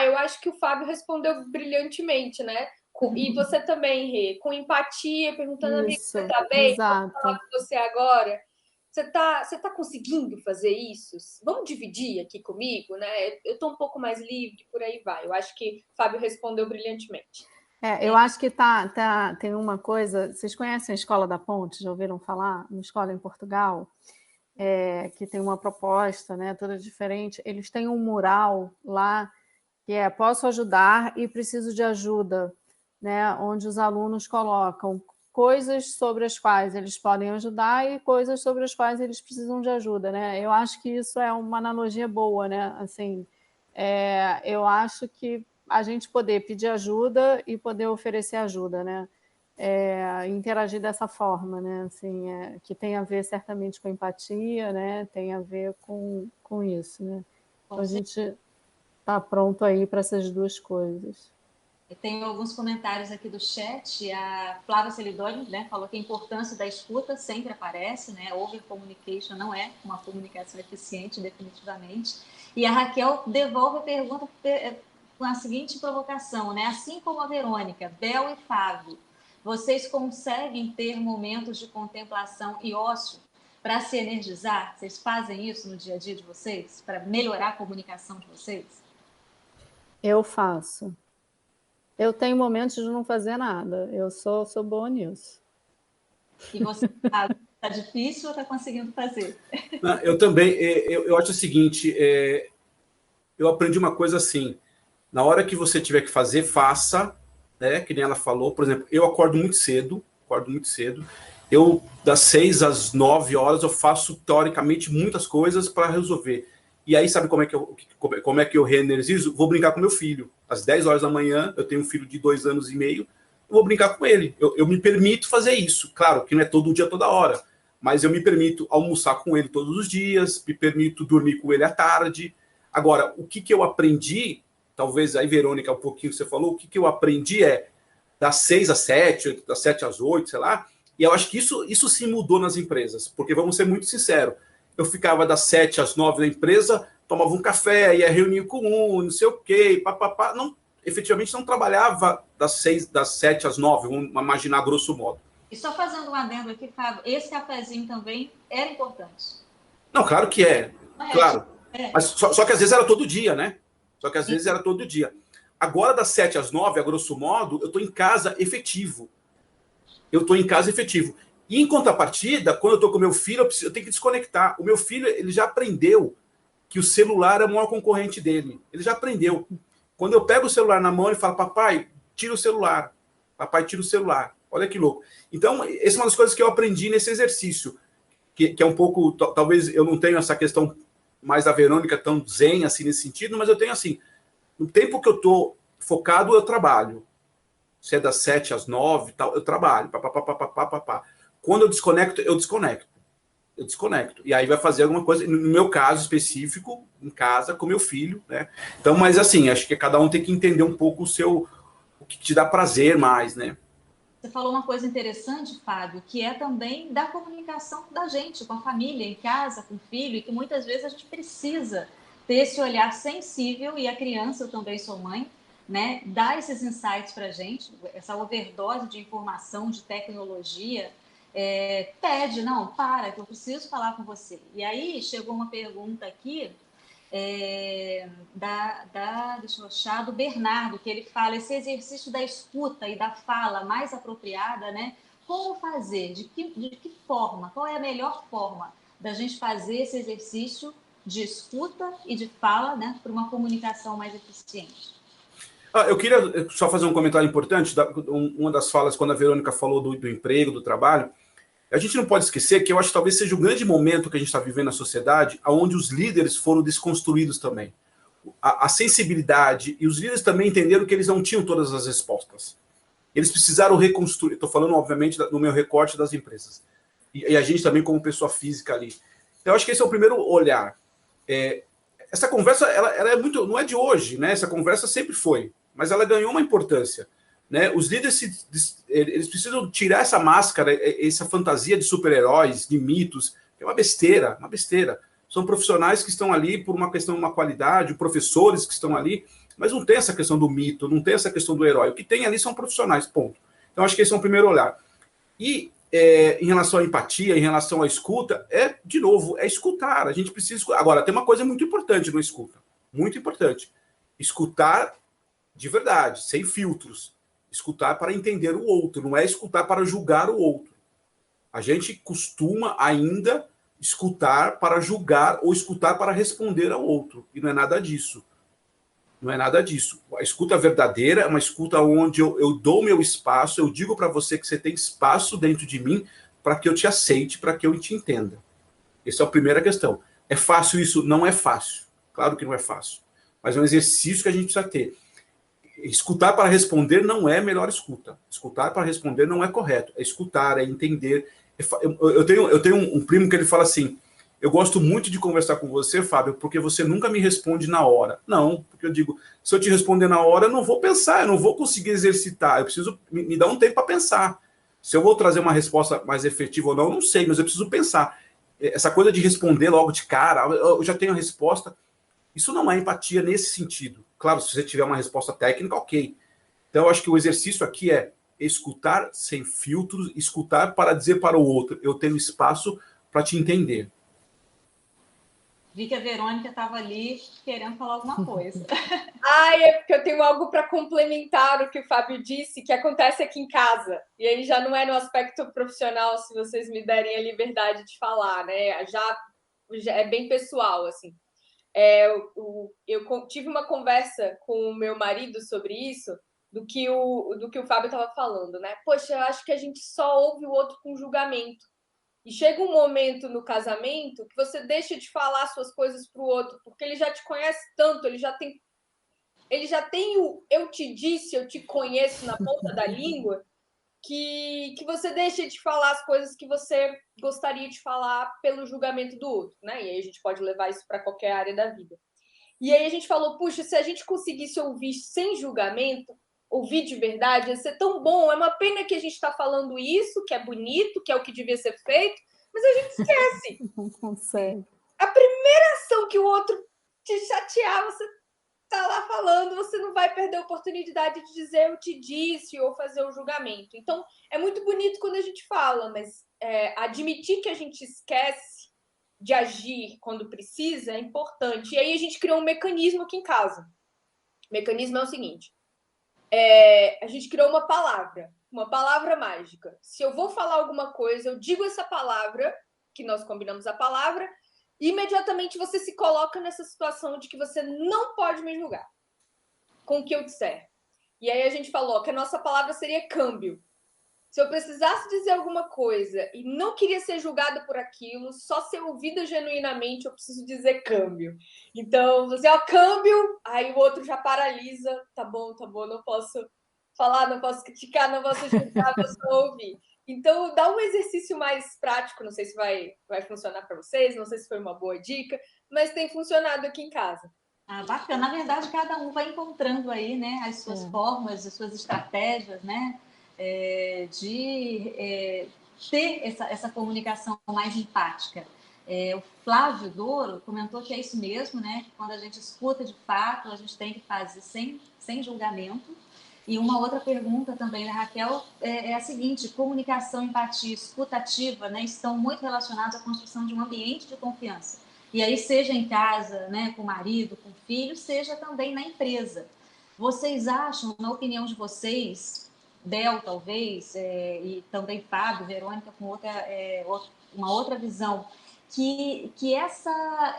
Eu acho que o Fábio respondeu brilhantemente, né? E você também, Rê, com empatia, perguntando, amigo, você tá bem? Exato. Vou falar com você agora. Você tá conseguindo fazer isso? Vamos dividir aqui comigo, né? Eu tô um pouco mais livre, por aí vai. Eu acho que o Fábio respondeu brilhantemente. Eu acho que tem uma coisa... Vocês conhecem a Escola da Ponte? Já ouviram falar? Uma escola em Portugal, que tem uma proposta, né, toda diferente. Eles têm um mural lá que posso ajudar e preciso de ajuda, né, onde os alunos colocam coisas sobre as quais eles podem ajudar e coisas sobre as quais eles precisam de ajuda, né? Eu acho que isso é uma analogia boa, né? Assim, eu acho que a gente poder pedir ajuda e poder oferecer ajuda, né? Interagir dessa forma, né? Assim, que tem a ver certamente com empatia, né? Tem a ver com isso, né? Então, a gente está pronto aí para essas duas coisas. Eu tenho alguns comentários aqui do chat. A Flávia Celidoni, né, falou que a importância da escuta sempre aparece, né? Over communication não é uma comunicação eficiente, definitivamente. E a Raquel devolve a pergunta com a seguinte provocação, né? Assim como a Verônica, Bel e Fábio, vocês conseguem ter momentos de contemplação e ócio para se energizar? Vocês fazem isso no dia a dia de vocês, para melhorar a comunicação de vocês? Eu faço. Eu tenho momentos de não fazer nada. Eu sou boa nisso. E você está difícil ou está conseguindo fazer? Não, eu também. Eu acho o seguinte, eu aprendi uma coisa assim, na hora que você tiver que fazer, faça, né? Que nem ela falou. Por exemplo, eu acordo muito cedo. Eu, das 6 às 9 horas, eu faço, teoricamente, muitas coisas para resolver. E aí, sabe como é que eu reenergizo? Vou brincar com meu filho. Às 10 horas da manhã, eu tenho um filho de 2 anos e meio, eu vou brincar com ele. Eu me permito fazer isso. Claro que não é todo dia, toda hora, mas eu me permito almoçar com ele todos os dias, me permito dormir com ele à tarde. Agora, o que eu aprendi, talvez aí, Verônica, um pouquinho que você falou, o que eu aprendi das 6 às 7, das 7 às 8, sei lá, e eu acho que isso sim mudou nas empresas, porque vamos ser muito sinceros, eu ficava das 7 às 9 na empresa, tomava um café, ia reunir com não sei o quê, papapá. Não, efetivamente não trabalhava das 7 às 9, vamos imaginar grosso modo. E só fazendo um adendo aqui, Fábio, esse cafezinho também era importante. Não, claro que claro. Mas só que às vezes era todo dia, né? Agora, das 7 às 9, a grosso modo, eu estou em casa efetivo. E, em contrapartida, quando eu estou com meu filho, eu tenho que desconectar. O meu filho, ele já aprendeu que o celular é o maior concorrente dele. Ele já aprendeu. Quando eu pego o celular na mão, ele fala, papai, tira o celular. Papai, tira o celular. Olha que louco. Então, essa é uma das coisas que eu aprendi nesse exercício, que é um pouco, talvez eu não tenha essa questão mais da Verônica tão zen, assim, nesse sentido, mas eu tenho, assim, no tempo que eu estou focado, eu trabalho. Se é das 7 às 9, tal, eu trabalho. Quando eu desconecto, eu desconecto. E aí vai fazer alguma coisa, no meu caso específico, em casa, com meu filho, né? Então, mas assim, acho que cada um tem que entender um pouco o que te dá prazer mais, né? Você falou uma coisa interessante, Fábio, que é também da comunicação da gente, com a família, em casa, com o filho, e que muitas vezes a gente precisa ter esse olhar sensível, e a criança, eu também sou mãe, né? Dar esses insights para a gente, essa overdose de informação, de tecnologia, pede, não, para, que eu preciso falar com você. E aí chegou uma pergunta aqui deixa eu achar, do Bernardo, que ele fala esse exercício da escuta e da fala mais apropriada, né? Como fazer? De que forma? Qual é a melhor forma da gente fazer esse exercício de escuta e de fala, né, para uma comunicação mais eficiente. Eu queria só fazer um comentário importante, uma das falas, quando a Verônica falou do emprego, do trabalho. A gente não pode esquecer que eu acho que talvez seja o grande momento que a gente está vivendo na sociedade, onde os líderes foram desconstruídos também. A sensibilidade, e os líderes também entenderam que eles não tinham todas as respostas. Eles precisaram reconstruir, estou falando, obviamente, no meu recorte das empresas. E a gente também como pessoa física ali. Então, eu acho que esse é o primeiro olhar. Essa conversa, ela é muito, não é de hoje, né? Essa conversa sempre foi, mas ela ganhou uma importância. Né? Os líderes eles precisam tirar essa máscara, essa fantasia de super-heróis, de mitos, que é uma besteira, uma besteira. São profissionais que estão ali por uma questão de uma qualidade, professores que estão ali, mas não tem essa questão do mito, não tem essa questão do herói. O que tem ali são profissionais, ponto. Então, acho que esse é o primeiro olhar. E em relação à empatia, em relação à escuta, de novo, é escutar. A gente precisa escutar. Agora, tem uma coisa muito importante no escuta, muito importante. Escutar de verdade, sem filtros. Escutar para entender o outro, não é escutar para julgar o outro. A gente costuma ainda escutar para julgar ou escutar para responder ao outro. E não é nada disso. Não é nada disso. A escuta verdadeira é uma escuta onde eu dou meu espaço, eu digo para você que você tem espaço dentro de mim para que eu te aceite, para que eu te entenda. Essa é a primeira questão. É fácil isso? Não é fácil. Claro que não é fácil. Mas é um exercício que a gente precisa ter. Escutar para responder não é a melhor escuta. Escutar para responder não é correto. É escutar, é entender. Eu tenho um primo que ele fala assim: eu gosto muito de conversar com você, Fábio, porque você nunca me responde na hora. Não, porque eu digo, se eu te responder na hora, eu não vou pensar, eu não vou conseguir exercitar. Eu preciso me dar um tempo para pensar. Se eu vou trazer uma resposta mais efetiva ou não, eu não sei, mas eu preciso pensar. Essa coisa de responder logo de cara, eu já tenho a resposta. Isso não é empatia nesse sentido. Claro, se você tiver uma resposta técnica, ok. Então, eu acho que o exercício aqui é escutar sem filtros, escutar para dizer para o outro, eu tenho espaço para te entender. Vi que a Verônica estava ali querendo falar alguma coisa. É porque eu tenho algo para complementar o que o Fábio disse, que acontece aqui em casa. E aí já não é no aspecto profissional, se vocês me derem a liberdade de falar, né? Já é bem pessoal, assim. Eu tive uma conversa com o meu marido sobre isso, do que o Fábio estava falando, né? Poxa, eu acho que a gente só ouve o outro com julgamento. E chega um momento no casamento que você deixa de falar suas coisas para o outro, porque ele já te conhece tanto, ele já tem o eu te disse, eu te conheço na ponta da língua, que você deixa de falar as coisas que você gostaria de falar pelo julgamento do outro, né? E aí a gente pode levar isso para qualquer área da vida. E aí a gente falou, puxa, se a gente conseguisse ouvir sem julgamento, ouvir de verdade, ia ser tão bom. É uma pena que a gente está falando isso, que é bonito, que é o que devia ser feito, mas a gente esquece. Não consegue. A primeira ação que o outro te chatear, você tá lá falando, você não vai perder a oportunidade de dizer eu te disse ou fazer o julgamento. Então, é muito bonito quando a gente fala, mas admitir que a gente esquece de agir quando precisa é importante. E aí a gente criou um mecanismo aqui em casa. O mecanismo é o seguinte: a gente criou uma palavra mágica. Se eu vou falar alguma coisa, eu digo essa palavra, que nós combinamos a palavra, e imediatamente você se coloca nessa situação de que você não pode me julgar com o que eu disser. E aí a gente falou que a nossa palavra seria câmbio. Se eu precisasse dizer alguma coisa e não queria ser julgada por aquilo, só ser ouvida genuinamente, eu preciso dizer câmbio. Então, você, câmbio, aí o outro já paralisa. Tá bom, não posso falar, não posso criticar, não posso julgar, vou só ouvir. Então, dá um exercício mais prático, não sei se vai funcionar para vocês, não sei se foi uma boa dica, mas tem funcionado aqui em casa. Bacana. Na verdade, cada um vai encontrando aí, né, as suas formas, as suas estratégias, né, de ter essa comunicação mais empática. O Flávio Douro comentou que é isso mesmo, né, que quando a gente escuta de fato, a gente tem que fazer sem julgamento. E uma outra pergunta também da Raquel é a seguinte: comunicação, empatia, escuta ativa, né, estão muito relacionados à construção de um ambiente de confiança. E aí, seja em casa, né, com o marido, com o filho, seja também na empresa. Vocês acham, na opinião de vocês, Del, talvez, e também Fábio, Verônica, com uma outra visão, que essa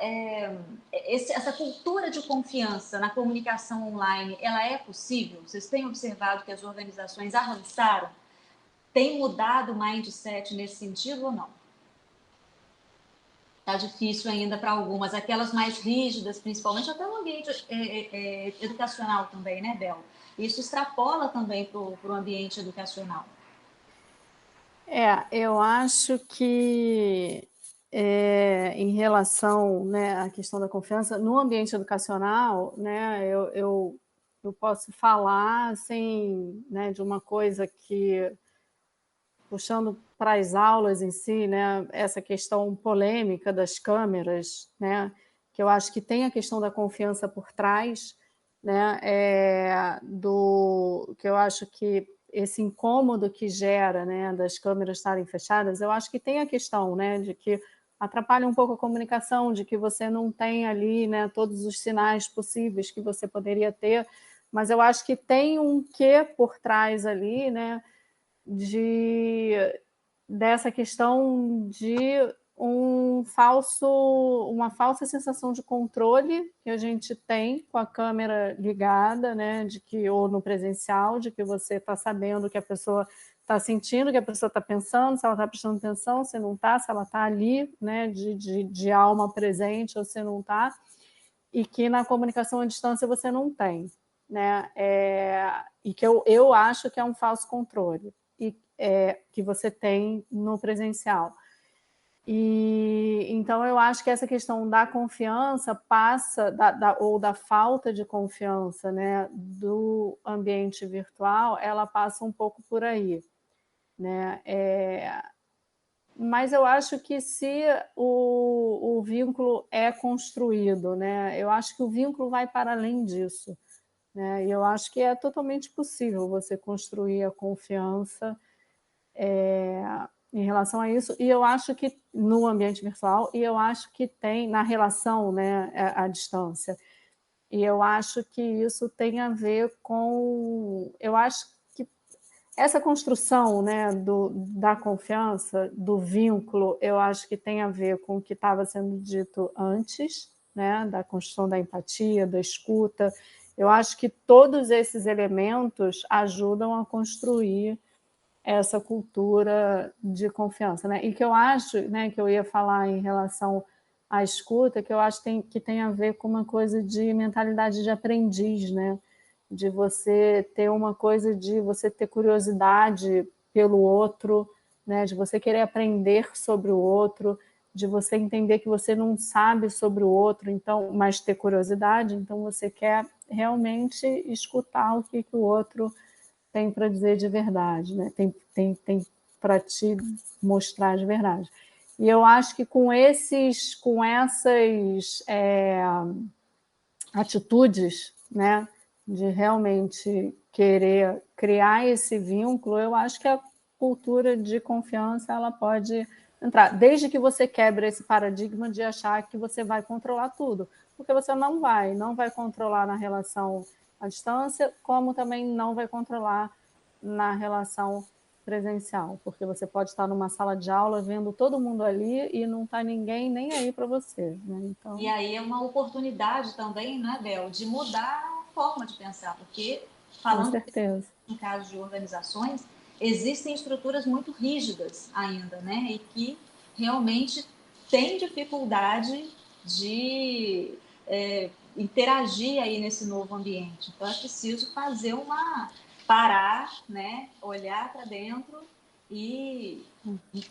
cultura de confiança na comunicação online, ela é possível? Vocês têm observado que as organizações avançaram? Tem mudado o mindset nesse sentido ou não? Está difícil ainda para algumas, aquelas mais rígidas, principalmente, até no ambiente educacional também, né, Bel? Isso extrapola também para o ambiente educacional. Eu acho que em relação, né, à questão da confiança, no ambiente educacional, né, eu posso falar assim, né, de uma coisa que, puxando para as aulas em si, né, essa questão polêmica das câmeras, né, que eu acho que tem a questão da confiança por trás, né, que eu acho que esse incômodo que gera, né, das câmeras estarem fechadas, eu acho que tem a questão, né, de que atrapalha um pouco a comunicação, de que você não tem ali, né, todos os sinais possíveis que você poderia ter, mas eu acho que tem um quê por trás ali, né, dessa questão de uma falsa sensação de controle que a gente tem com a câmera ligada, né, ou no presencial, de que você está sabendo o que a pessoa está sentindo, o que a pessoa está pensando, se ela está prestando atenção, se não está, se ela está ali, né, de alma presente ou se não está, e que na comunicação à distância você não tem, né, e que eu acho que é um falso controle, que você tem no presencial. E então eu acho que essa questão da confiança passa, ou da falta de confiança, né, do ambiente virtual, ela passa um pouco por aí, né? Mas eu acho que se o vínculo é construído, né, eu acho que o vínculo vai para além disso, né? E eu acho que é totalmente possível você construir a confiança em relação a isso, e eu acho que no ambiente virtual, e eu acho que tem na relação, né, à distância, e eu acho que isso tem a ver com, eu acho que essa construção, né, da confiança, do vínculo, eu acho que tem a ver com o que estava sendo dito antes, né, da construção da empatia, da escuta. Eu acho que todos esses elementos ajudam a construir essa cultura de confiança, né? E que eu acho, né, que eu ia falar em relação à escuta, que eu acho que tem a ver com uma coisa de mentalidade de aprendiz, né? De você ter uma coisa de você ter curiosidade pelo outro, né? De você querer aprender sobre o outro, de você entender que você não sabe sobre o outro, então, mas ter curiosidade, então você quer realmente escutar o que o outro tem para dizer de verdade, né? Tem para te mostrar de verdade. E eu acho que com essas atitudes, né, de realmente querer criar esse vínculo, eu acho que a cultura de confiança ela pode entrar, desde que você quebre esse paradigma de achar que você vai controlar tudo, porque você não vai controlar na relação à distância, como também não vai controlar na relação presencial, porque você pode estar numa sala de aula vendo todo mundo ali e não está ninguém nem aí para você, né? Então... E aí é uma oportunidade também, né, Bel, de mudar a forma de pensar, porque falando em casos de organizações, existem estruturas muito rígidas ainda, né, e que realmente têm dificuldade de interagir aí nesse novo ambiente. Então é preciso parar, né, olhar para dentro e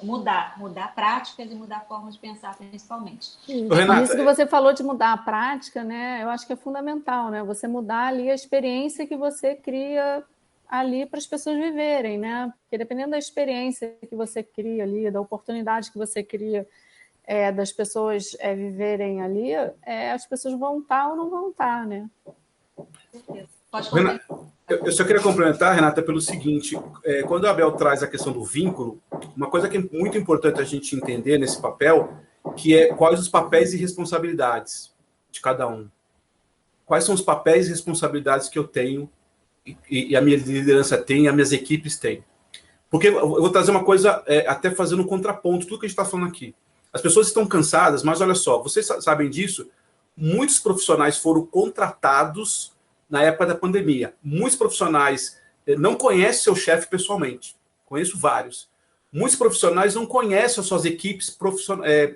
mudar práticas e mudar formas de pensar, principalmente. Isso que você falou de mudar a prática, né? Eu acho que é fundamental, né? Você mudar ali a experiência que você cria ali para as pessoas viverem, né? Porque dependendo da experiência que você cria ali, da oportunidade que você cria das pessoas viverem ali, as pessoas vão estar ou não vão estar, né? Com certeza. Pode complementar. Eu só queria complementar, Renata, pelo seguinte, quando a Abel traz a questão do vínculo, uma coisa que é muito importante a gente entender nesse papel, que é quais os papéis e responsabilidades de cada um. Quais são os papéis e responsabilidades que eu tenho, e a minha liderança tem, e as minhas equipes têm. Porque eu vou trazer uma coisa, até fazendo um contraponto, tudo que a gente está falando aqui. As pessoas estão cansadas, mas olha só, vocês sabem disso, muitos profissionais foram contratados na época da pandemia. Muitos profissionais não conhecem seu chefe pessoalmente. Conheço vários. Muitos profissionais não conhecem as suas equipes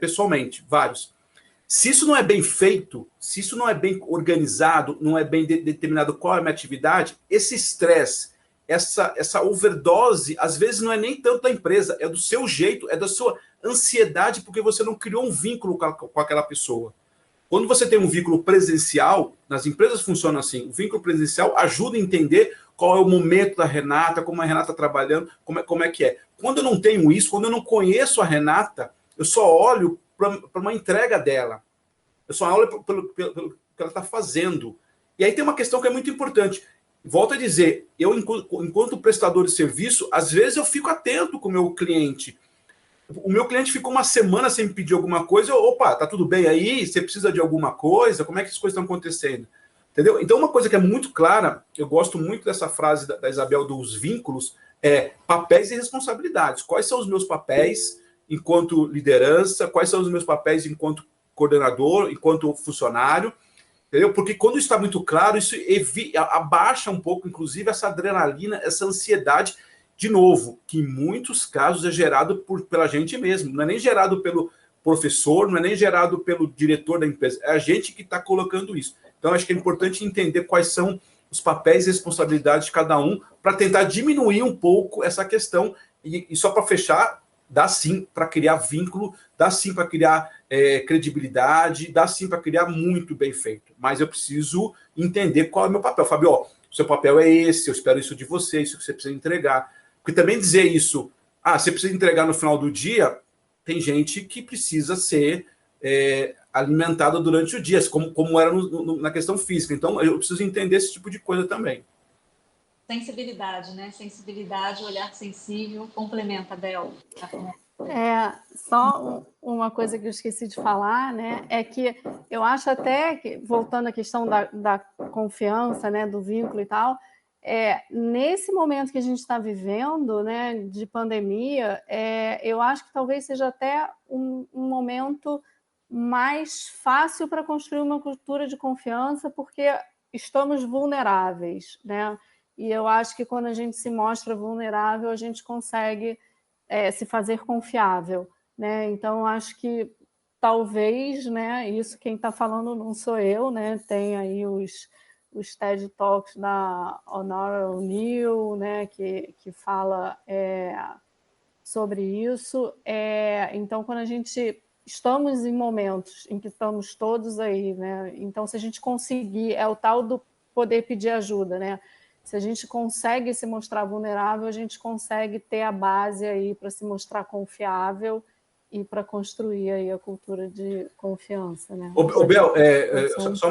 pessoalmente, vários. Se isso não é bem feito, se isso não é bem organizado, não é bem determinado qual é a minha atividade, esse estresse, essa overdose, às vezes não é nem tanto da empresa, é do seu jeito, é da sua ansiedade, porque você não criou um vínculo com aquela pessoa. Quando você tem um vínculo presencial, nas empresas funciona assim, o vínculo presencial ajuda a entender qual é o momento da Renata, como a Renata está trabalhando, como é que é. Quando eu não tenho isso, quando eu não conheço a Renata, eu só olho para uma entrega dela. Eu só olho pelo que ela está fazendo. E aí tem uma questão que é muito importante. Volto a dizer, eu, enquanto prestador de serviço, às vezes eu fico atento com o meu cliente. O meu cliente ficou uma semana sem me pedir alguma coisa. Opa, tá tudo bem aí? Você precisa de alguma coisa? Como é que as coisas estão acontecendo? Entendeu? Então, uma coisa que é muito clara, eu gosto muito dessa frase da Isabel dos vínculos, é papéis e responsabilidades. Quais são os meus papéis enquanto liderança? Quais são os meus papéis enquanto coordenador, enquanto funcionário? Entendeu? Porque quando está muito claro, isso abaixa um pouco, inclusive, essa adrenalina, essa ansiedade, de novo, que em muitos casos é gerado pela gente mesmo. Não é nem gerado pelo professor, não é nem gerado pelo diretor da empresa. É a gente que está colocando isso. Então, acho que é importante entender quais são os papéis e responsabilidades de cada um para tentar diminuir um pouco essa questão. E só para fechar, dá sim para criar vínculo, dá sim para criar credibilidade, dá sim para criar muito bem feito. Mas eu preciso entender qual é o meu papel. Fábio, ó, o seu papel é esse, eu espero isso de você, isso que você precisa entregar. Porque também dizer isso, você precisa entregar no final do dia, tem gente que precisa ser alimentada durante o dia, como era na questão física. Então, eu preciso entender esse tipo de coisa também. Sensibilidade, né? Sensibilidade, olhar sensível, complementa, Bel. Só uma coisa que eu esqueci de falar, né, é que eu acho até que, voltando à questão da confiança, né, do vínculo e tal, nesse momento que a gente está vivendo, né, de pandemia, eu acho que talvez seja até um momento mais fácil para construir uma cultura de confiança, porque estamos vulneráveis, né? E eu acho que quando a gente se mostra vulnerável, a gente consegue se fazer confiável, né? Então, acho que talvez, né, isso quem está falando não sou eu, né? Tem aí os TED Talks da Honora O'Neill, né, que fala sobre isso. Então, quando a gente estamos em momentos em que estamos todos aí, né? Então, se a gente conseguir, é o tal do poder pedir ajuda, né? Se a gente consegue se mostrar vulnerável, a gente consegue ter a base aí para se mostrar confiável e para construir aí a cultura de confiança, né? Bel,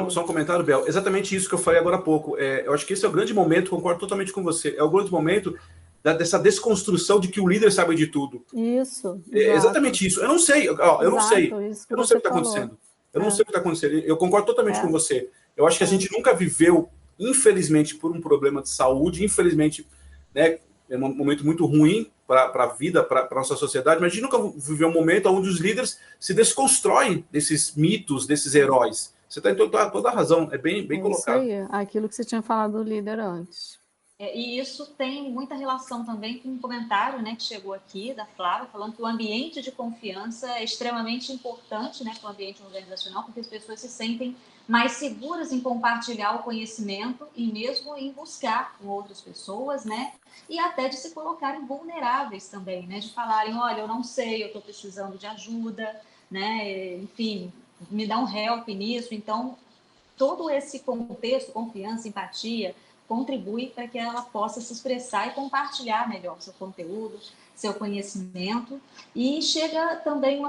só um comentário, Bel. Exatamente isso que eu falei agora há pouco. Eu acho que esse é o grande momento, concordo totalmente com você. É o grande momento dessa desconstrução de que o líder sabe de tudo. Isso. Exatamente isso. Eu não sei, eu não sei. Eu não sei o que está acontecendo. Eu não sei o que está acontecendo. Eu concordo totalmente com você. Eu acho que a gente nunca viveu, infelizmente, por um problema de saúde, infelizmente, né, é um momento muito ruim para a vida, para a nossa sociedade, mas a gente nunca viveu um momento onde os líderes se desconstroem desses mitos, desses heróis. Você está em toda a razão, é bem colocado. Isso aí, aquilo que você tinha falado do líder antes. E isso tem muita relação também com um comentário, né, que chegou aqui da Flávia, falando que o ambiente de confiança é extremamente importante, né, para o ambiente organizacional, porque as pessoas se sentem mais seguras em compartilhar o conhecimento e mesmo em buscar com outras pessoas, né, e até de se colocarem vulneráveis também, né, de falarem, olha, eu não sei, eu estou precisando de ajuda, né, enfim, me dá um help nisso. Então, todo esse contexto, confiança, empatia, contribui para que ela possa se expressar e compartilhar melhor seu conteúdo, seu conhecimento. E chega também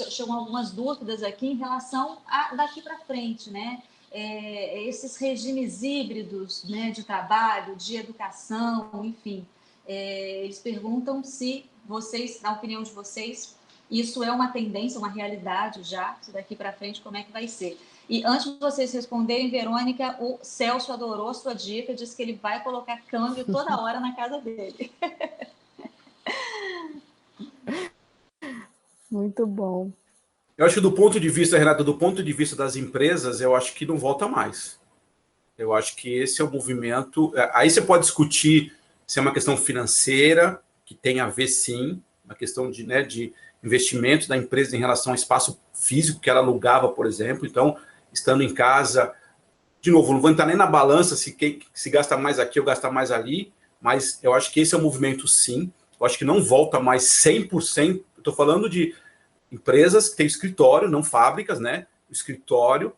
chegam algumas dúvidas aqui em relação a daqui para frente, né? Esses regimes híbridos, né, de trabalho, de educação, enfim. Eles perguntam se vocês, na opinião de vocês, isso é uma tendência, uma realidade já, se daqui para frente como é que vai ser. E antes de vocês responderem, Verônica, o Celso adorou a sua dica, disse que ele vai colocar câmbio toda hora na casa dele. Muito bom. Eu acho que do ponto de vista, Renata, do ponto de vista das empresas, eu acho que não volta mais. Eu acho que esse é o movimento. Aí você pode discutir se é uma questão financeira, que tem a ver sim, uma questão de, né, de investimento da empresa em relação ao espaço físico que ela alugava, por exemplo. Então, estando em casa, de novo, não vou entrar nem na balança se gasta mais aqui ou gasta mais ali, mas eu acho que esse é o movimento sim. Eu acho que não volta mais 100%. Estou falando de empresas que têm escritório, não fábricas, né? Escritório,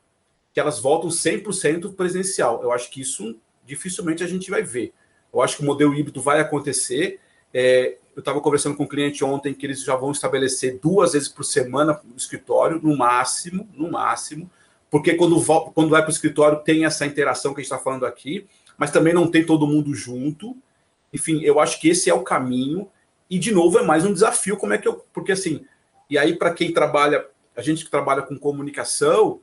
que elas voltam 100% presencial. Eu acho que isso dificilmente a gente vai ver. Eu acho que o modelo híbrido vai acontecer. Eu estava conversando com um cliente ontem que eles já vão estabelecer 2 vezes por semana no escritório, no máximo, porque quando vai para o escritório tem essa interação que a gente está falando aqui, mas também não tem todo mundo junto. Enfim, eu acho que esse é o caminho. E, de novo, é mais um desafio. Como é que eu. Porque, assim, e aí, para quem trabalha, a gente que trabalha com comunicação,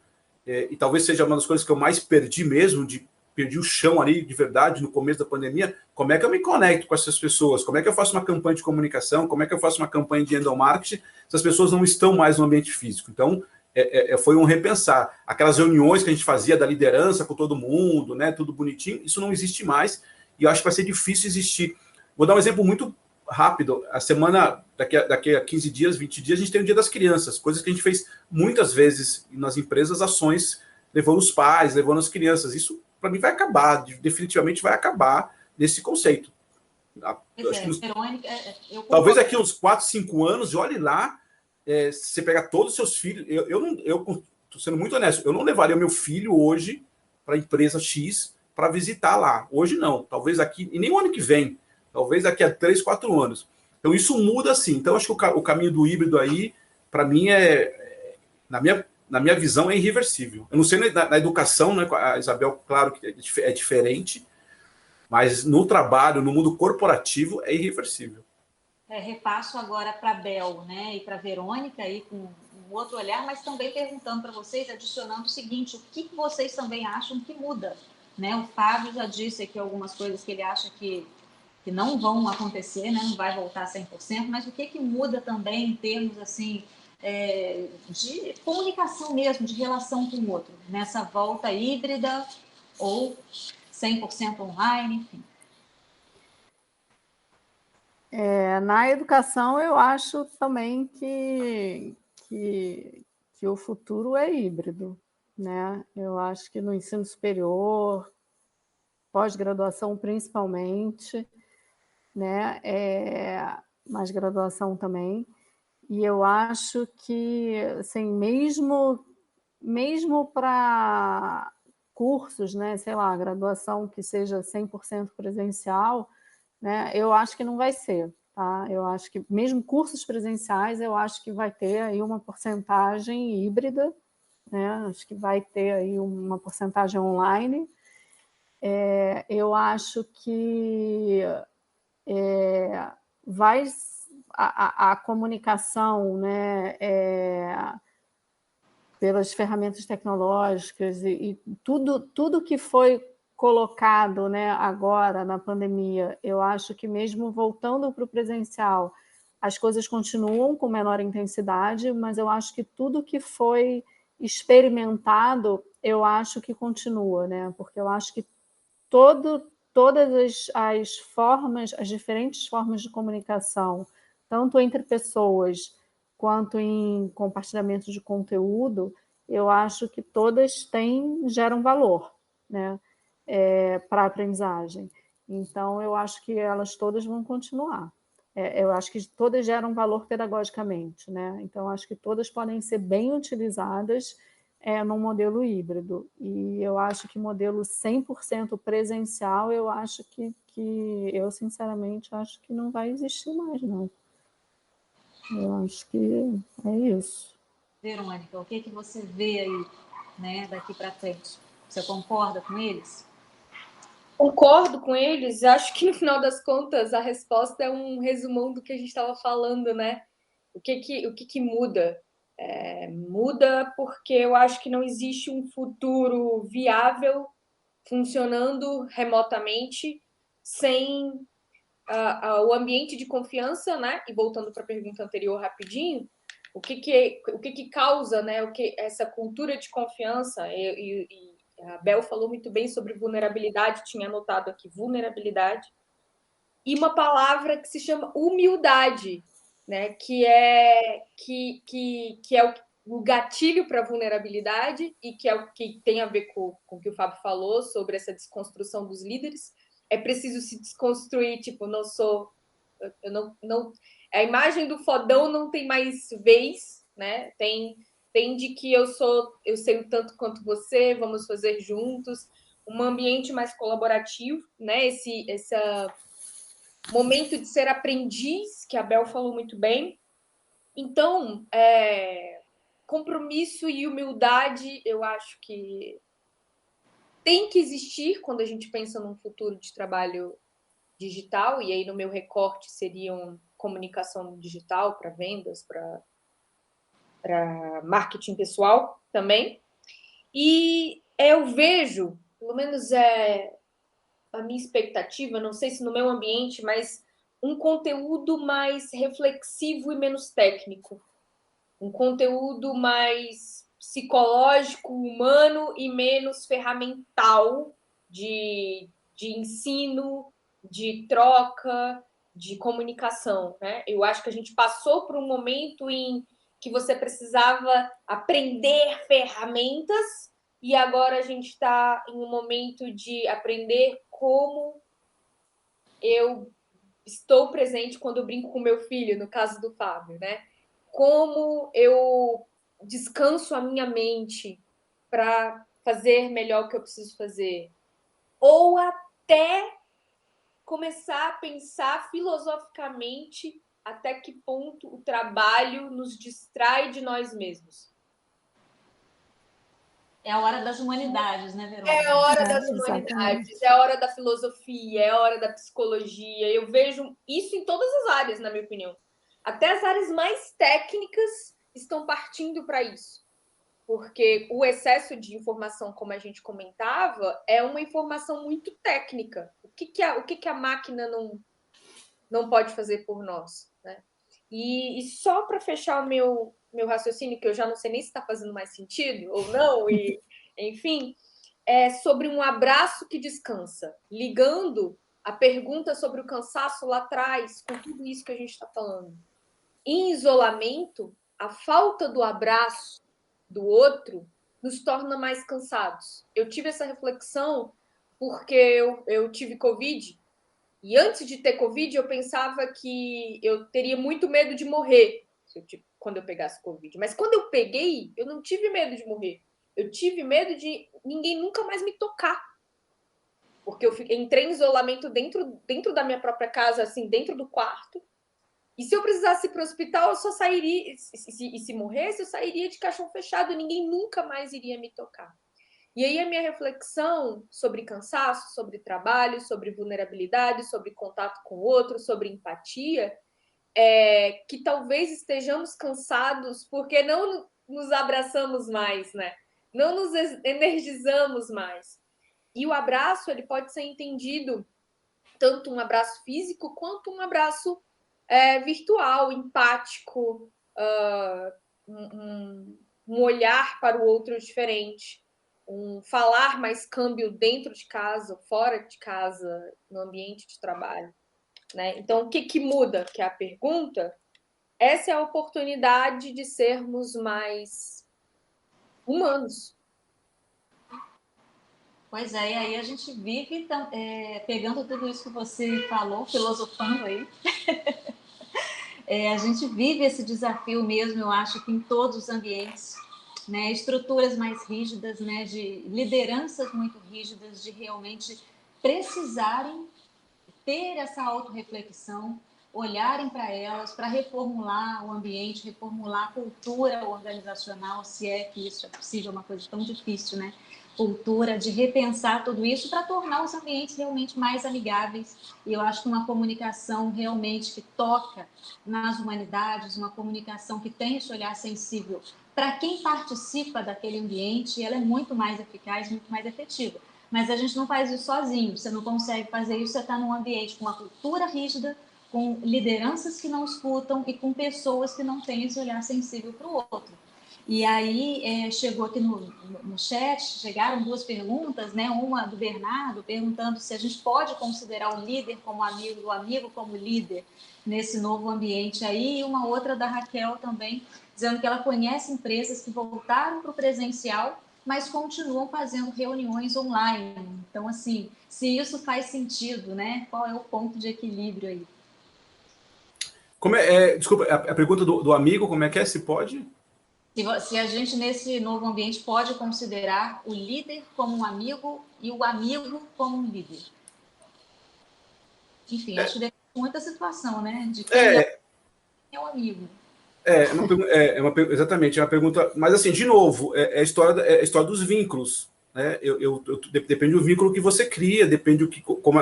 e talvez seja uma das coisas que eu mais perdi mesmo, perdi o chão ali de verdade no começo da pandemia. Como é que eu me conecto com essas pessoas? Como é que eu faço uma campanha de comunicação? Como é que eu faço uma campanha de endomarketing se as pessoas não estão mais no ambiente físico? Então, foi um repensar. Aquelas reuniões que a gente fazia da liderança com todo mundo, né, tudo bonitinho, isso não existe mais e eu acho que vai ser difícil existir. Vou dar um exemplo muito rápido. A semana, daqui a 15 dias, 20 dias, a gente tem o Dia das Crianças, coisas que a gente fez muitas vezes nas empresas, ações levando os pais, levando as crianças. Isso, para mim, vai acabar, definitivamente vai acabar nesse conceito. Verônica, eu talvez concordo. daqui uns 4, 5 anos, olhe lá, você pega todos os seus filhos. Eu estou sendo muito honesto, eu não levaria meu filho hoje para a empresa X para visitar lá. Hoje não, talvez aqui, e nem o ano que vem, talvez daqui a 3, 4 anos. Então isso muda sim. Então acho que o caminho do híbrido aí, para mim, na minha visão, é irreversível. Eu não sei na educação, né, a Isabel, claro que é diferente, mas no trabalho, no mundo corporativo, é irreversível. Repasso agora para a Bel, né, e para a Verônica, aí, com um outro olhar, mas também perguntando para vocês, adicionando o seguinte: o que vocês também acham que muda? Né? O Fábio já disse aqui algumas coisas que ele acha que não vão acontecer, né? Não vai voltar a 100%, mas o que muda também em termos assim, de comunicação mesmo, de relação com o outro, nessa volta híbrida ou 100% online, enfim. Na educação, eu acho também que o futuro é híbrido, né? Eu acho que no ensino superior, pós-graduação principalmente, né? Mais graduação também. E eu acho que, assim, mesmo para cursos, né? Sei lá, graduação que seja 100% presencial, né? Eu acho que não vai ser, tá? Eu acho que mesmo cursos presenciais, eu acho que vai ter aí uma porcentagem híbrida, né? Acho que vai ter aí uma porcentagem online. Eu acho que vai a comunicação, né? Pelas ferramentas tecnológicas e tudo que foi colocado, né, agora na pandemia, eu acho que mesmo voltando para o presencial, as coisas continuam com menor intensidade, mas eu acho que tudo que foi experimentado, eu acho que continua, né? Porque eu acho que todas as formas, as diferentes formas de comunicação, tanto entre pessoas quanto em compartilhamento de conteúdo, eu acho que todas geram valor, né, para a aprendizagem. Então, eu acho que elas todas vão continuar. Eu acho que todas geram valor pedagogicamente, né? Então, acho que todas podem ser bem utilizadas num modelo híbrido. E eu acho que modelo 100% presencial, eu acho que eu, sinceramente, acho que não vai existir mais, não. Eu acho que é isso. Verônica, o que você vê aí, né, daqui para frente? Você concorda com eles? Concordo com eles. Acho que, no final das contas, a resposta é um resumão do que a gente estava falando, né? O que muda? Muda porque eu acho que não existe um futuro viável funcionando remotamente sem o ambiente de confiança, né? E voltando para a pergunta anterior rapidinho, o que causa, né, essa cultura de confiança. E a Bel falou muito bem sobre vulnerabilidade, tinha anotado aqui vulnerabilidade, e uma palavra que se chama humildade, né, que é o gatilho para a vulnerabilidade e que é o que tem a ver com o que o Fábio falou sobre essa desconstrução dos líderes. É preciso se desconstruir, tipo, eu não a imagem do fodão não tem mais vez, né? Tem de que eu sei o tanto quanto você, vamos fazer juntos, um ambiente mais colaborativo, né? Esse momento de ser aprendiz, que a Bel falou muito bem. Então, compromisso e humildade, eu acho que tem que existir quando a gente pensa num futuro de trabalho digital, e aí no meu recorte seriam comunicação digital para vendas, para marketing pessoal também. E eu vejo, pelo menos a minha expectativa, não sei se no meu ambiente, mas um conteúdo mais reflexivo e menos técnico. Um conteúdo mais psicológico, humano e menos ferramental de ensino, de troca, de comunicação, né? Eu acho que a gente passou por um momento em que você precisava aprender ferramentas e agora a gente está em um momento de aprender como eu estou presente quando eu brinco com meu filho, no caso do Fábio, né? Como eu descanso a minha mente para fazer melhor o que eu preciso fazer. Ou até começar a pensar filosoficamente até que ponto o trabalho nos distrai de nós mesmos. É a hora das humanidades, né, Verônica? É a hora das humanidades, é a hora da filosofia, é a hora da psicologia. Eu vejo isso em todas as áreas, na minha opinião. Até as áreas mais técnicas estão partindo para isso. Porque o excesso de informação, como a gente comentava, é uma informação muito técnica. O que a máquina não pode fazer por nós, né? E só para fechar o meu raciocínio, que eu já não sei nem se está fazendo mais sentido ou não, e enfim, é sobre um abraço que descansa, ligando a pergunta sobre o cansaço lá atrás, com tudo isso que a gente está falando. Em isolamento, a falta do abraço do outro nos torna mais cansados. Eu tive essa reflexão porque eu tive Covid, e antes de ter Covid, eu pensava que eu teria muito medo de morrer quando eu pegasse Covid. Mas quando eu peguei, eu não tive medo de morrer. Eu tive medo de ninguém nunca mais me tocar. Porque eu entrei em isolamento dentro da minha própria casa, assim, dentro do quarto. E se eu precisasse ir para o hospital, eu só sairia. E se morresse, eu sairia de caixão fechado. Ninguém nunca mais iria me tocar. E aí a minha reflexão sobre cansaço, sobre trabalho, sobre vulnerabilidade, sobre contato com o outro, sobre empatia, é que talvez estejamos cansados porque não nos abraçamos mais, né? Não nos energizamos mais. E o abraço, ele pode ser entendido tanto um abraço físico quanto um abraço virtual, empático, um olhar para o outro diferente, um falar mais câmbio dentro de casa, fora de casa, no ambiente de trabalho, né? Então, o que muda? Que é a pergunta. Essa é a oportunidade de sermos mais humanos. Pois é, e aí a gente vive pegando tudo isso que você falou, filosofando aí. A gente vive esse desafio mesmo, eu acho que em todos os ambientes, né? Estruturas mais rígidas, né? De lideranças muito rígidas, de realmente precisarem ter essa autorreflexão, olharem para elas, para reformular o ambiente, reformular a cultura organizacional, se é que isso é possível, uma coisa tão difícil, né? Cultura, de repensar tudo isso para tornar os ambientes realmente mais amigáveis. E eu acho que uma comunicação realmente que toca nas humanidades, uma comunicação que tem esse olhar sensível para quem participa daquele ambiente, ela é muito mais eficaz, muito mais efetiva. Mas a gente não faz isso sozinho, você não consegue fazer isso, você está num ambiente com uma cultura rígida, com lideranças que não escutam e com pessoas que não têm esse olhar sensível para o outro. E aí chegou aqui no chat, chegaram duas perguntas, né? Uma do Bernardo, perguntando se a gente pode considerar o líder como amigo, o amigo como líder nesse novo ambiente aí, e uma outra da Raquel também, dizendo que ela conhece empresas que voltaram para o presencial, mas continuam fazendo reuniões online. Então, assim, se isso faz sentido, né? Qual é o ponto de equilíbrio aí? Desculpa, a pergunta do amigo, como é que é? Se pode? Se a gente, nesse novo ambiente, pode considerar o líder como um amigo e o amigo como um líder. Enfim, acho que depende muito da situação, né? De quem é o amigo. Exatamente, é uma pergunta. Mas, assim, de novo, é a história dos vínculos. Né? Depende do vínculo que você cria, depende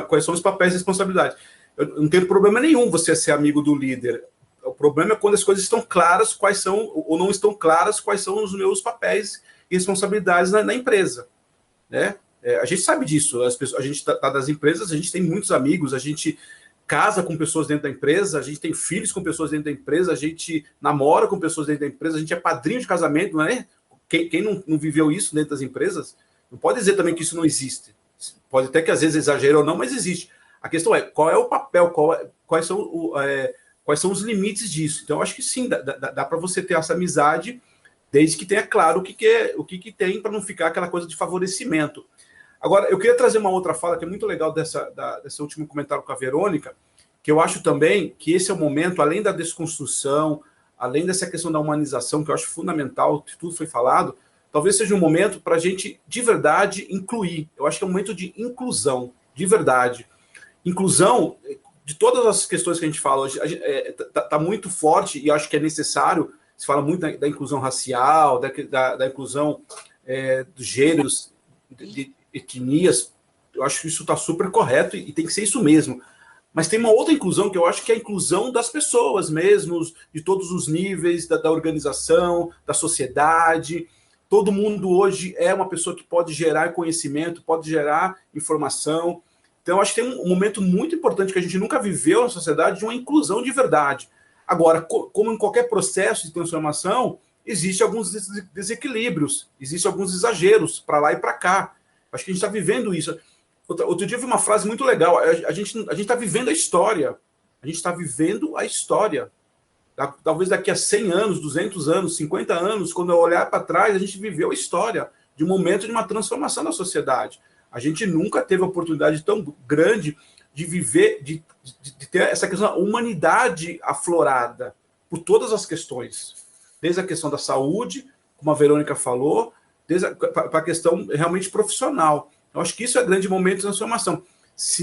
quais são os papéis e responsabilidades. Eu não tenho problema nenhum você ser amigo do líder. O problema é quando as coisas estão claras, quais são, ou não estão claras, quais são os meus papéis e responsabilidades na empresa. Né? A gente sabe disso. A gente está das empresas, a gente tem muitos amigos, a gente casa com pessoas dentro da empresa, a gente tem filhos com pessoas dentro da empresa, a gente namora com pessoas dentro da empresa, a gente é padrinho de casamento, não é? Quem não viveu isso dentro das empresas, não pode dizer também que isso não existe. Pode até que às vezes exagere ou não, mas existe. A questão é, qual é o papel, quais são os limites disso? Então, eu acho que sim, dá para você ter essa amizade, desde que tenha claro o que tem, para não ficar aquela coisa de favorecimento. Agora, eu queria trazer uma outra fala que é muito legal desse último comentário com a Verônica, que eu acho também que esse é o momento, além da desconstrução, além dessa questão da humanização, que eu acho fundamental, que tudo foi falado, talvez seja um momento para a gente, de verdade, incluir. Eu acho que é um momento de inclusão, de verdade. Inclusão, de todas as questões que a gente fala hoje, está muito forte, e acho que é necessário, se fala muito da inclusão racial, da inclusão dos gêneros, de etnias, eu acho que isso está super correto e tem que ser isso mesmo. Mas tem uma outra inclusão que eu acho que é a inclusão das pessoas mesmo, de todos os níveis, da organização, da sociedade. Todo mundo hoje é uma pessoa que pode gerar conhecimento, pode gerar informação. Então, eu acho que tem um momento muito importante que a gente nunca viveu na sociedade de uma inclusão de verdade. Agora, como em qualquer processo de transformação, existem alguns desequilíbrios, existem alguns exageros para lá e para cá. Acho que a gente está vivendo isso. Outro dia eu vi uma frase muito legal. A gente está vivendo a história. A gente está vivendo a história. Talvez daqui a 100 anos, 200 anos, 50 anos, quando eu olhar para trás, a gente viveu a história de um momento de uma transformação na sociedade. A gente nunca teve a oportunidade tão grande de viver, de ter essa questão da humanidade aflorada por todas as questões. Desde a questão da saúde, como a Verônica falou, para a questão realmente profissional. Eu acho que isso é o grande momento de transformação. Se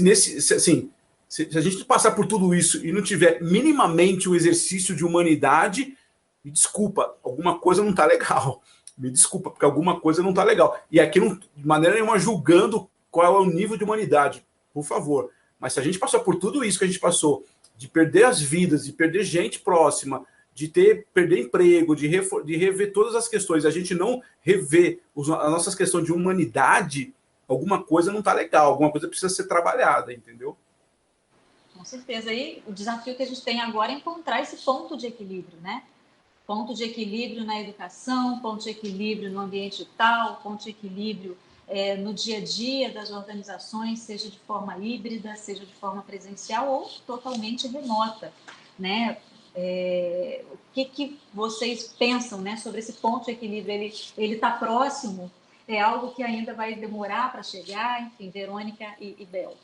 a gente passar por tudo isso e não tiver minimamente um exercício de humanidade, me desculpa, alguma coisa não está legal. Me desculpa, porque alguma coisa não está legal. E aqui, não, de maneira nenhuma, julgando qual é o nível de humanidade, por favor. Mas se a gente passar por tudo isso que a gente passou, de perder as vidas, de perder gente próxima, de perder emprego, de rever todas as questões, a gente não rever as nossas questões de humanidade, alguma coisa não está legal, alguma coisa precisa ser trabalhada, entendeu? Com certeza. E o desafio que a gente tem agora é encontrar esse ponto de equilíbrio, né? Ponto de equilíbrio na educação, ponto de equilíbrio no ambiente digital, ponto de equilíbrio no dia a dia das organizações, seja de forma híbrida, seja de forma presencial ou totalmente remota, né? O que vocês pensam, né, sobre esse ponto de equilíbrio? Ele está próximo? É algo que ainda vai demorar para chegar? Enfim, Verônica e Bel.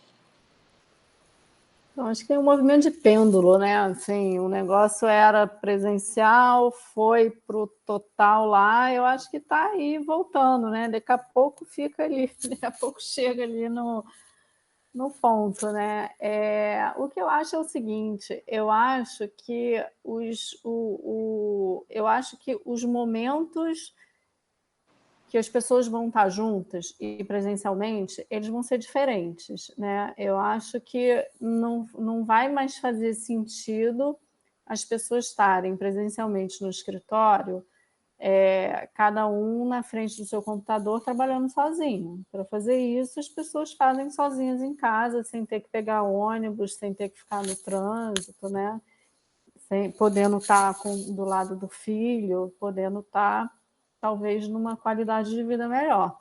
Então, acho que é um movimento de pêndulo, né? Assim, o negócio era presencial, foi para o total lá, eu acho que está aí voltando, né? Daqui a pouco fica ali, daqui a pouco chega ali no ponto, né? O que eu acho é o seguinte, eu acho que os momentos que as pessoas vão estar juntas e presencialmente, eles vão ser diferentes, né? Eu acho que não vai mais fazer sentido as pessoas estarem presencialmente no escritório cada um na frente do seu computador trabalhando sozinho. Para fazer isso, as pessoas fazem sozinhas em casa, sem ter que pegar ônibus, sem ter que ficar no trânsito, né? Podendo estar do lado do filho, podendo estar, talvez, numa qualidade de vida melhor.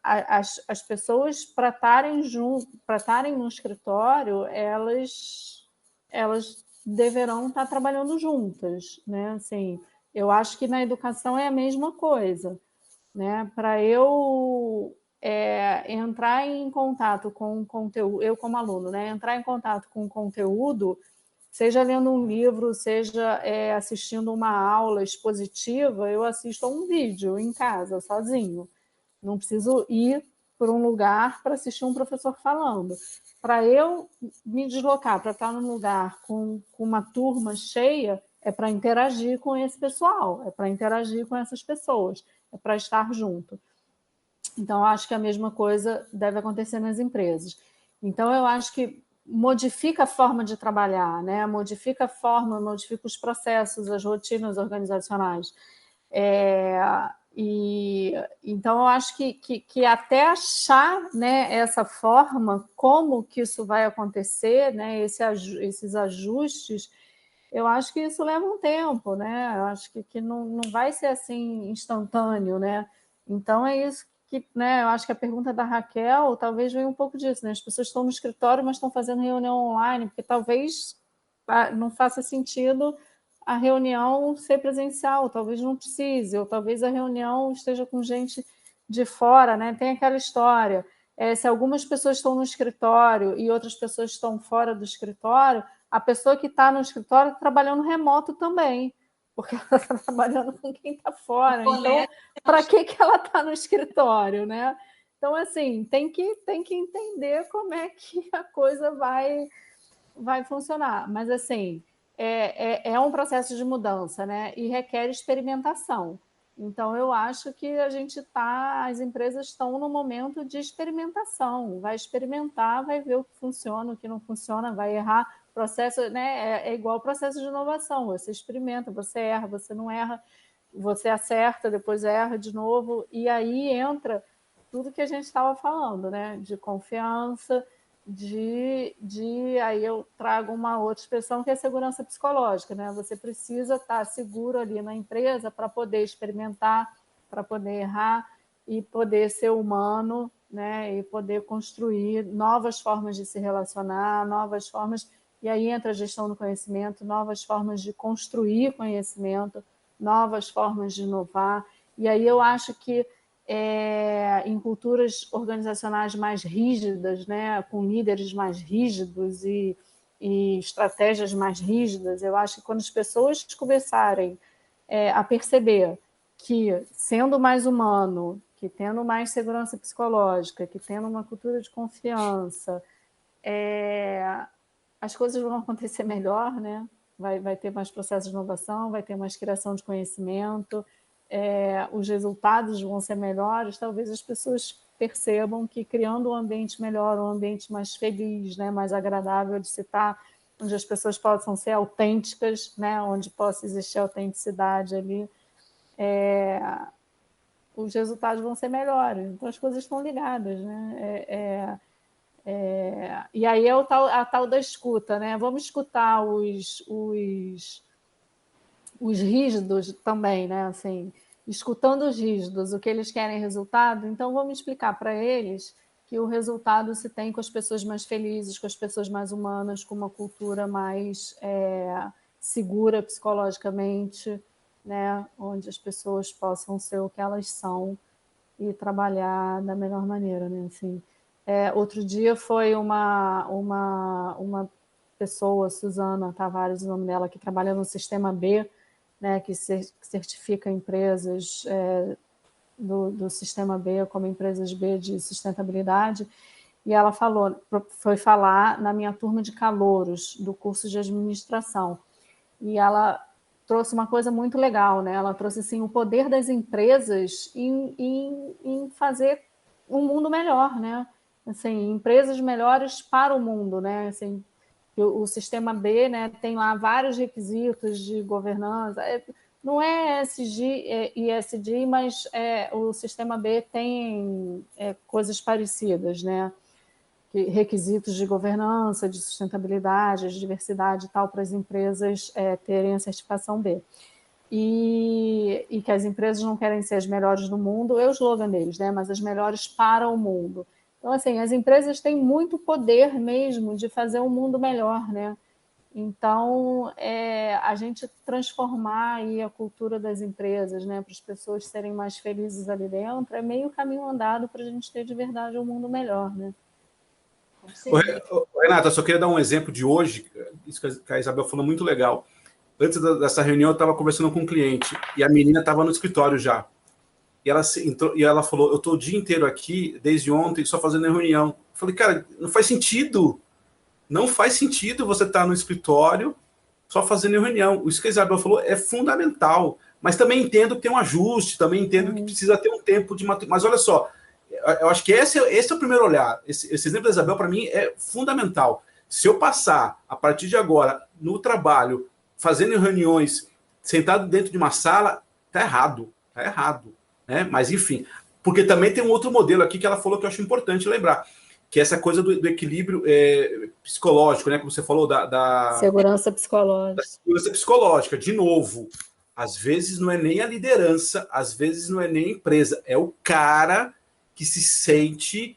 As pessoas, para estarem no escritório, elas deverão estar trabalhando juntas, né? Assim, eu acho que na educação é a mesma coisa, né? Para eu entrar em contato com o conteúdo, eu como aluno, né? Entrar em contato com o conteúdo, seja lendo um livro, seja assistindo uma aula expositiva, eu assisto a um vídeo em casa, sozinho. Não preciso ir para um lugar para assistir um professor falando. Para eu me deslocar, para estar num lugar com uma turma cheia, é para interagir com esse pessoal, é para interagir com essas pessoas, é para estar junto. Então, eu acho que a mesma coisa deve acontecer nas empresas. Então, eu acho que modifica a forma de trabalhar, né? Modifica a forma, modifica os processos, as rotinas organizacionais. Então, eu acho que até achar, né, essa forma, como que isso vai acontecer, né, esses ajustes, eu acho que isso leva um tempo, né? Eu acho que não vai ser assim instantâneo, né? Então, é isso que, né, eu acho que a pergunta da Raquel talvez venha um pouco disso, né? As pessoas estão no escritório, mas estão fazendo reunião online, porque talvez não faça sentido a reunião ser presencial, talvez não precise, ou talvez a reunião esteja com gente de fora, né? Tem aquela história, se algumas pessoas estão no escritório e outras pessoas estão fora do escritório, a pessoa que está no escritório está trabalhando remoto também, porque ela está trabalhando com quem está fora. Então, para que ela está no escritório, né? Então, assim, tem que entender como é que a coisa vai funcionar. Mas, assim, é um processo de mudança, né? E requer experimentação. Então, eu acho que as empresas estão no momento de experimentação. Vai experimentar, vai ver o que funciona, o que não funciona, vai errar. Processo, né? É igual o processo de inovação. Você experimenta, você erra, você não erra, você acerta, depois erra de novo. E aí entra tudo que a gente estava falando, né? De confiança, aí eu trago uma outra expressão que é segurança psicológica, né? Você precisa estar seguro ali na empresa para poder experimentar, para poder errar e poder ser humano, né? E poder construir novas formas de se relacionar, novas formas, e aí entra a gestão do conhecimento, novas formas de construir conhecimento, novas formas de inovar. E aí eu acho que em culturas organizacionais mais rígidas, né, com líderes mais rígidos e estratégias mais rígidas, eu acho que quando as pessoas começarem a perceber que, sendo mais humano, que tendo mais segurança psicológica, que tendo uma cultura de confiança, as coisas vão acontecer melhor, né? Vai ter mais processos de inovação, vai ter mais criação de conhecimento, os resultados vão ser melhores, talvez as pessoas percebam que criando um ambiente melhor, um ambiente mais feliz, né, mais agradável de se estar, onde as pessoas possam ser autênticas, né, onde possa existir autenticidade ali, os resultados vão ser melhores. Então, as coisas estão ligadas, né? E aí é a tal da escuta, né? Vamos escutar os rígidos também, né? Assim, escutando os rígidos, o que eles querem é resultado, então vamos explicar para eles que o resultado se tem com as pessoas mais felizes, com as pessoas mais humanas, com uma cultura mais segura psicologicamente, né? Onde as pessoas possam ser o que elas são e trabalhar da melhor maneira, né? Assim, outro dia foi uma pessoa, Suzana Tavares, o nome dela, que trabalha no Sistema B, né, que certifica empresas do Sistema B como empresas B de sustentabilidade, e ela foi falar na minha turma de calouros do curso de administração, e ela trouxe uma coisa muito legal, né? Ela trouxe assim, o poder das empresas em fazer um mundo melhor, né? Assim, empresas melhores para o mundo, né? Assim, o Sistema B, né, tem lá vários requisitos de governança, Não é ESG, ISD, mas o sistema B tem coisas parecidas, né? Requisitos de governança, de sustentabilidade, de diversidade e tal, para as empresas terem a certificação B. E que as empresas não querem ser as melhores do mundo, é o slogan deles, né? Mas as melhores para o mundo. Então, assim, as empresas têm muito poder mesmo de fazer um mundo melhor, né? Então, a gente transformar aí a cultura das empresas, né, para as pessoas serem mais felizes ali dentro, é meio caminho andado para a gente ter de verdade um mundo melhor, né? Renata, eu só queria dar um exemplo de hoje, isso que a Isabel falou muito legal. Antes dessa reunião, eu estava conversando com um cliente e a menina estava no escritório já. E ela falou: eu estou o dia inteiro aqui, desde ontem, só fazendo reunião. Eu falei: cara, não faz sentido. Não faz sentido você estar no escritório só fazendo reunião. Isso que a Isabel falou é fundamental. Mas também entendo que tem um ajuste, também entendo que precisa ter um tempo de maturidade. Mas olha só, eu acho que esse é o primeiro olhar. Esse exemplo da Isabel, para mim, é fundamental. Se eu passar, a partir de agora, no trabalho, fazendo reuniões, sentado dentro de uma sala, tá errado. Tá errado. Né? Mas, enfim. Porque também tem um outro modelo aqui que ela falou que eu acho importante lembrar, que é essa coisa do equilíbrio psicológico, né? Como você falou, Segurança psicológica. da segurança psicológica. De novo, às vezes não é nem a liderança, às vezes não é nem a empresa, é o cara que se sente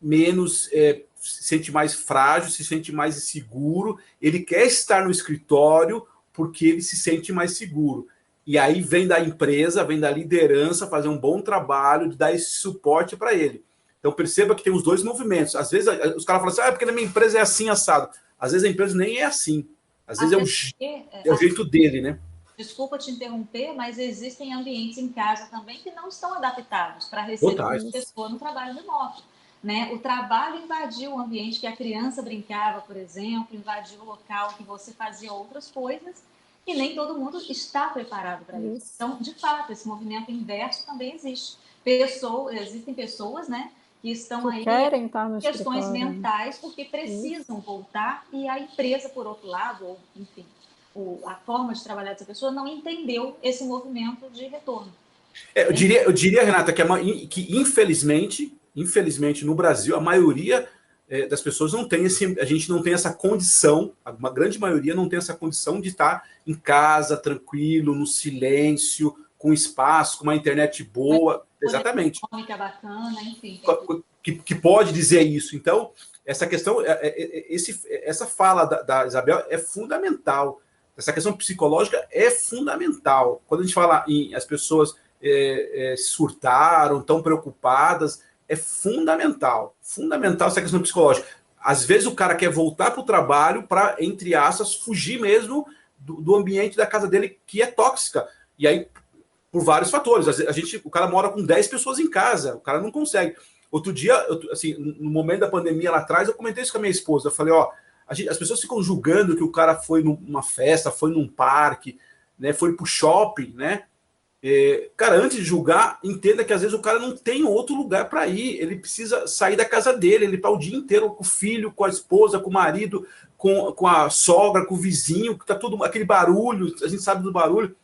menos, se sente mais frágil, se sente mais inseguro, ele quer estar no escritório porque ele se sente mais seguro. E aí vem da empresa, vem da liderança fazer um bom trabalho de dar esse suporte para ele. Então perceba que tem os dois movimentos. Às vezes os caras falam assim, porque na minha empresa é assim, assado. Às vezes a empresa nem é assim. Às vezes é o jeito dele, né? Desculpa te interromper, mas existem ambientes em casa também que não estão adaptados para receber a pessoa no trabalho remoto. Né? O trabalho invadiu o ambiente que a criança brincava, por exemplo, invadiu o local que você fazia outras coisas e nem todo mundo está preparado para isso. Então, de fato, esse movimento inverso também existe. Existem pessoas, né, que estão aí em questões mentais porque precisam voltar e a empresa, por outro lado, ou enfim, a forma de trabalhar dessa pessoa não entendeu esse movimento de retorno. Eu diria, Renata, que infelizmente, no Brasil, a maioria das pessoas não tem a gente não tem essa condição, uma grande maioria não tem essa condição de estar em casa, tranquilo, no silêncio, com espaço, com uma internet boa. Exatamente. Econômica bacana, enfim. Que pode dizer isso. Então, essa questão, essa fala da Isabel é fundamental. Essa questão psicológica é fundamental. Quando a gente fala em as pessoas surtaram, tão preocupadas, é fundamental essa questão psicológica. Às vezes o cara quer voltar para o trabalho para, entre aspas, fugir mesmo do ambiente da casa dele que é tóxica. E aí, por vários fatores. O cara mora com 10 pessoas em casa, o cara não consegue. Outro dia, assim, no momento da pandemia lá atrás, eu comentei isso com a minha esposa. Eu falei, as pessoas ficam julgando que o cara foi numa festa, foi num parque, né, foi pro shopping, né? Cara, antes de julgar, entenda que às vezes o cara não tem outro lugar para ir. Ele precisa sair da casa dele, ele está o dia inteiro com o filho, com a esposa, com o marido, com a sogra, com o vizinho, que tá todo aquele barulho, a gente sabe do barulho.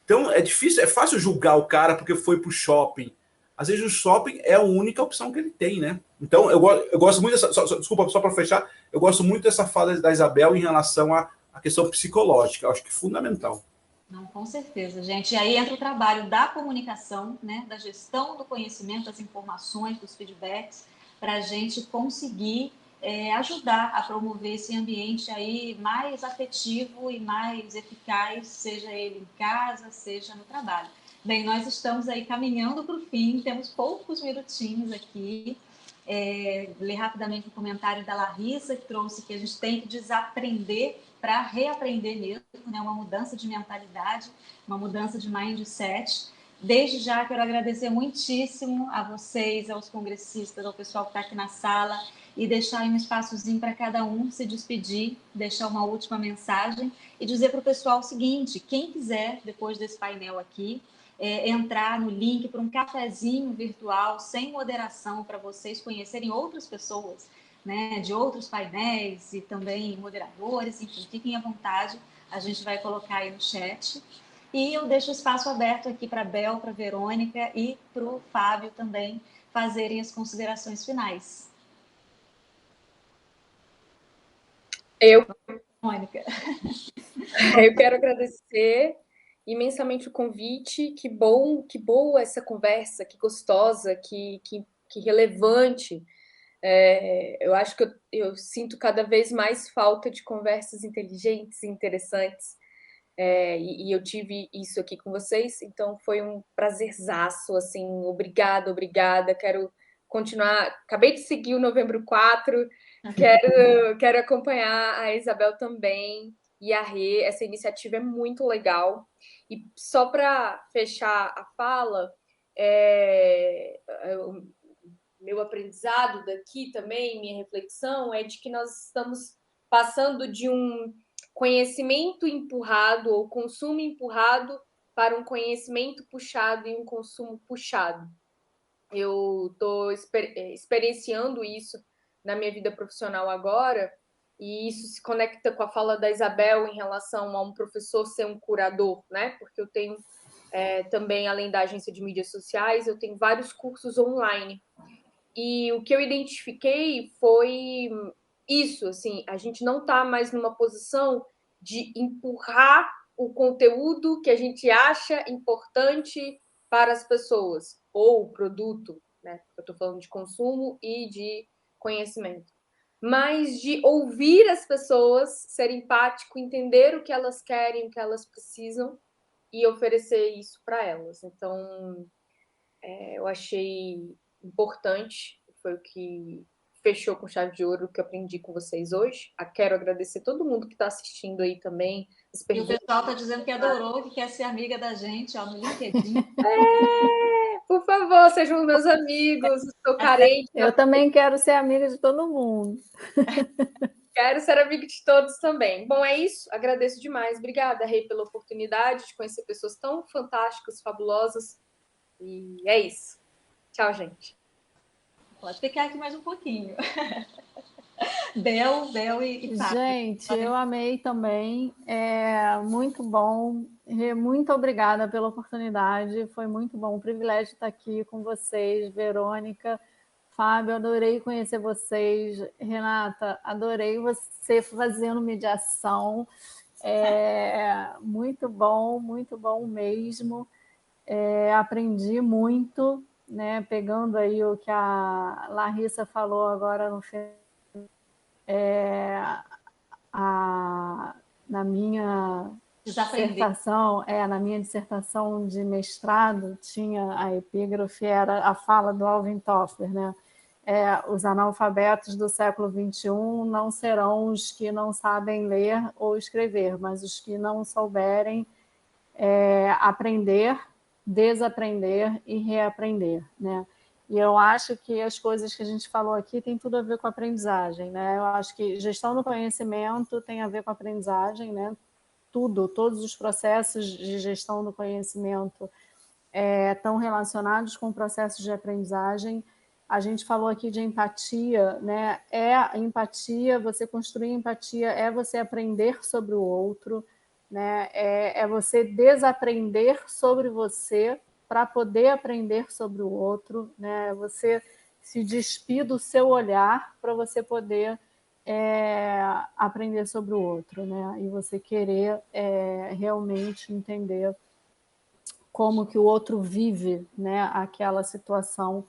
Então é difícil, é fácil julgar o cara porque foi pro shopping. Às vezes o shopping é a única opção que ele tem, né? Então eu gosto muito dessa. Desculpa, só para fechar, eu gosto muito dessa fala da Isabel em relação à questão psicológica. Eu acho que é fundamental. Não, com certeza, gente. E aí entra o trabalho da comunicação, né, da gestão do conhecimento, das informações, dos feedbacks, para a gente conseguir ajudar a promover esse ambiente aí mais afetivo e mais eficaz, seja ele em casa, seja no trabalho. Bem, nós estamos aí caminhando para o fim, temos poucos minutinhos aqui. Ler rapidamente o comentário da Larissa, que trouxe que a gente tem que desaprender para reaprender mesmo, né? Uma mudança de mentalidade, uma mudança de mindset. Desde já quero agradecer muitíssimo a vocês, aos congressistas, ao pessoal que está aqui na sala e deixar aí um espaçozinho para cada um se despedir, deixar uma última mensagem e dizer para o pessoal o seguinte: quem quiser, depois desse painel aqui, entrar no link para um cafezinho virtual sem moderação para vocês conhecerem outras pessoas, né, de outros painéis e também moderadores, enfim, fiquem à vontade, a gente vai colocar aí no chat. E eu deixo o espaço aberto aqui para a Bel, para a Verônica e para o Fábio também fazerem as considerações finais. Verônica. Eu quero agradecer imensamente o convite. Que bom, que boa essa conversa, que gostosa, que relevante. Eu acho que eu sinto cada vez mais falta de conversas inteligentes e interessantes. E eu tive isso aqui com vocês, então foi um prazerzaço, assim, obrigada. Quero continuar. Acabei de seguir o Novembro 4, quero acompanhar a Isabel também e a Rê. Essa iniciativa é muito legal. E só para fechar a fala, o meu aprendizado daqui também, minha reflexão, é de que nós estamos passando de um conhecimento empurrado ou consumo empurrado para um conhecimento puxado e um consumo puxado. Eu estou experienciando isso na minha vida profissional agora, e isso se conecta com a fala da Isabel em relação a um professor ser um curador, né? Porque eu tenho também, além da agência de mídias sociais, eu tenho vários cursos online. E o que eu identifiquei foi isso, assim, a gente não está mais numa posição de empurrar o conteúdo que a gente acha importante para as pessoas, ou o produto, né? Eu estou falando de consumo e de conhecimento. Mas de ouvir as pessoas, ser empático, entender o que elas querem, o que elas precisam e oferecer isso para elas. Então, eu achei importante, foi o que fechou com chave de ouro o que eu aprendi com vocês hoje. Quero agradecer todo mundo que está assistindo aí também. E o pessoal está dizendo que adorou, que quer ser amiga da gente, ó, no LinkedIn. Por favor, sejam meus amigos, estou carente. Eu também quero ser amiga de todo mundo. Quero ser amiga de todos também. Bom, é isso. Agradeço demais. Obrigada, Rei, pela oportunidade de conhecer pessoas tão fantásticas, fabulosas. E é isso. Tchau, gente. Pode ficar aqui mais um pouquinho. Bel e Fábio. Gente, eu amei também. Muito bom. Muito obrigada pela oportunidade. Foi muito bom. Um privilégio estar aqui com vocês, Verônica, Fábio. Adorei conhecer vocês. Renata, adorei você fazendo mediação. Muito bom mesmo. Aprendi muito, né? Pegando aí o que a Larissa falou agora no final. Na minha dissertação de mestrado, tinha a epígrafe, era a fala do Alvin Toffler, né? Os analfabetos do século XXI não serão os que não sabem ler ou escrever, mas os que não souberem aprender, desaprender e reaprender, né? E eu acho que as coisas que a gente falou aqui tem tudo a ver com a aprendizagem, né? Eu acho que gestão do conhecimento tem a ver com a aprendizagem, né? Todos os processos de gestão do conhecimento estão relacionados com processos de aprendizagem. A gente falou aqui de empatia, né? Empatia, você construir empatia é você aprender sobre o outro, né? É você desaprender sobre você para poder aprender sobre o outro, né? Você se despir do seu olhar para você poder aprender sobre o outro, né? E você querer realmente entender como que o outro vive, né? Aquela situação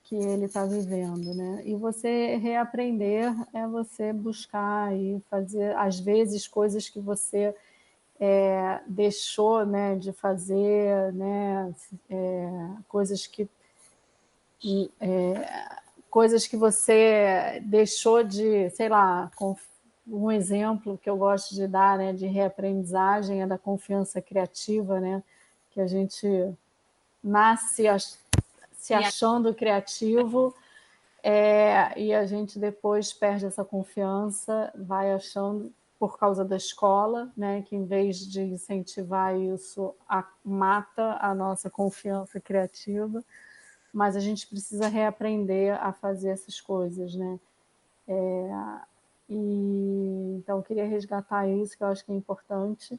que ele está vivendo, né? E você reaprender é você buscar e fazer, às vezes, coisas que você deixou, né, de fazer, né, coisas que você deixou de, sei lá, um exemplo que eu gosto de dar, né, de reaprendizagem é da confiança criativa, né, que a gente nasce se achando criativo e a gente depois perde essa confiança, vai achando por causa da escola, né, que em vez de incentivar isso, mata a nossa confiança criativa, mas a gente precisa reaprender a fazer essas coisas, né? Então, eu queria resgatar isso, que eu acho que é importante.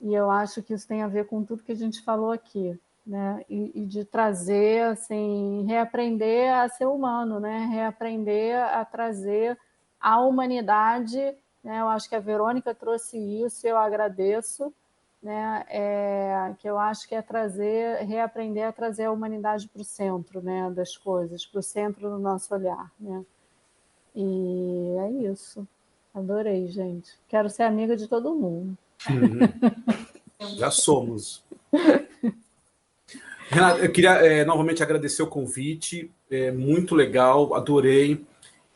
E eu acho que isso tem a ver com tudo que a gente falou aqui, né? E de trazer, assim, reaprender a ser humano, né? Reaprender a trazer a humanidade, né? Eu acho que a Verônica trouxe isso, eu agradeço, né? Que eu acho que é reaprender a trazer a humanidade para o centro, né? Das coisas, para o centro do nosso olhar, né? E é isso. Adorei, gente. Quero ser amiga de todo mundo. Já somos. Renata, eu queria novamente agradecer o convite, muito legal, adorei.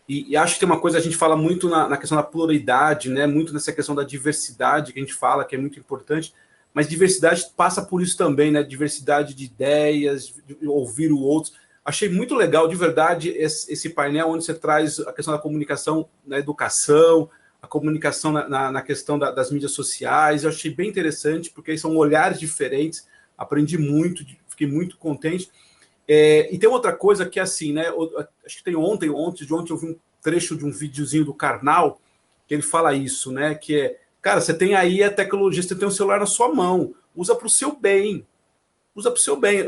E acho que tem uma coisa, a gente fala muito na questão da pluralidade, né? Muito nessa questão da diversidade que a gente fala, que é muito importante, mas diversidade passa por isso também, né? Diversidade de ideias, de ouvir o outro. Achei muito legal, de verdade, esse painel onde você traz a questão da comunicação na educação, a comunicação na questão das mídias sociais. Eu achei bem interessante, porque são olhares diferentes, aprendi muito, fiquei muito contente. E tem outra coisa que é assim, né? Acho que tem ontem eu vi um trecho de um videozinho do Karnal, que ele fala isso, né? Que é, cara, você tem aí a tecnologia, você tem um celular na sua mão, usa para o seu bem. Usa para o seu bem.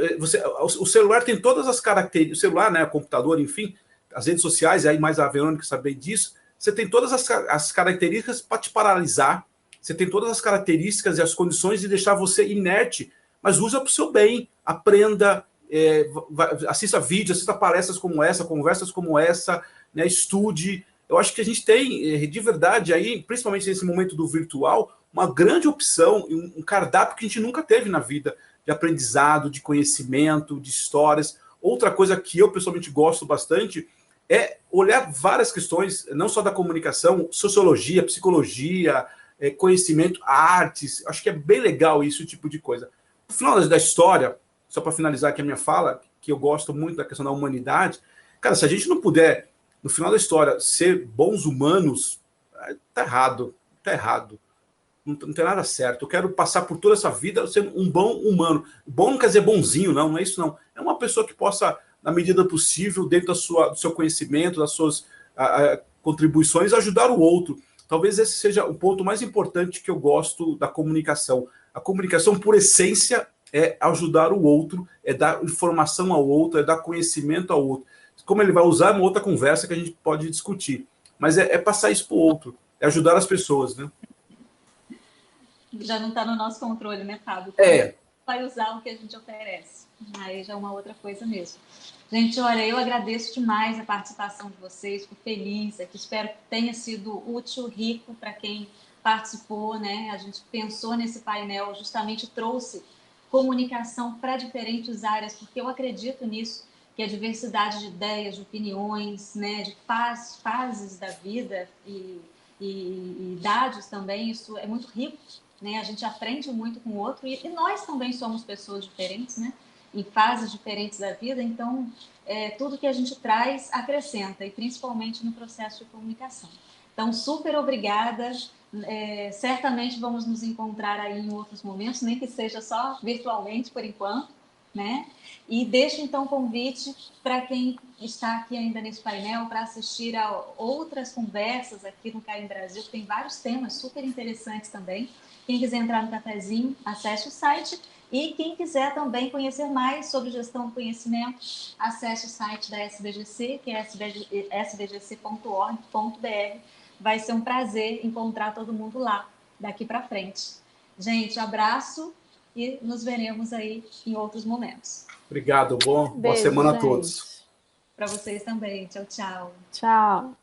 O celular tem todas as características, o celular, né? O computador, enfim, as redes sociais, aí mais a Verônica saber disso, você tem todas as características para te paralisar, você tem todas as características e as condições de deixar você inerte, mas usa para o seu bem, aprenda, assista vídeos, assista palestras como essa, conversas como essa, né, estude. Eu acho que a gente tem, de verdade, aí, principalmente nesse momento do virtual, uma grande opção, um cardápio que a gente nunca teve na vida, de aprendizado, de conhecimento, de histórias. Outra coisa que eu pessoalmente gosto bastante é olhar várias questões, não só da comunicação, sociologia, psicologia, conhecimento, artes. Acho que é bem legal isso, tipo de coisa. No final da história, só para finalizar aqui a minha fala, que eu gosto muito da questão da humanidade, cara, se a gente não puder, no final da história, ser bons humanos, tá errado, tá errado. Não tem nada certo. Eu quero passar por toda essa vida sendo um bom humano. Bom não quer dizer bonzinho, não é isso não. É uma pessoa que possa, na medida possível, dentro do seu conhecimento, das suas contribuições, ajudar o outro. Talvez esse seja o ponto mais importante que eu gosto da comunicação. A comunicação, por essência, é ajudar o outro, é dar informação ao outro, é dar conhecimento ao outro. Como ele vai usar é uma outra conversa que a gente pode discutir. Mas é passar isso para o outro, é ajudar as pessoas, né? Já não está no nosso controle, né, Fábio? Vai usar o que a gente oferece. Aí já é uma outra coisa mesmo. Gente, olha, eu agradeço demais a participação de vocês, fico feliz aqui, espero que tenha sido útil, rico para quem participou, né? A gente pensou nesse painel, justamente trouxe comunicação para diferentes áreas, porque eu acredito nisso, que a diversidade de ideias, de opiniões, né, de fases da vida e idades também, isso é muito rico, né? A gente aprende muito com o outro e nós também somos pessoas diferentes, né? Em fases diferentes da vida, então tudo que a gente traz acrescenta, e principalmente no processo de comunicação. Então, super obrigada, certamente vamos nos encontrar aí em outros momentos, nem que seja só virtualmente por enquanto, né? E deixo então o convite para quem está aqui ainda nesse painel para assistir a outras conversas aqui no CAIM Brasil, que tem vários temas super interessantes também. Quem quiser entrar no cafezinho, acesse o site. E quem quiser também conhecer mais sobre gestão do conhecimento, acesse o site da SBGC, que é sbgc.org.br. Vai ser um prazer encontrar todo mundo lá, daqui para frente. Gente, abraço e nos veremos aí em outros momentos. Obrigado, boa semana a todos. Para vocês também. Tchau, tchau. Tchau.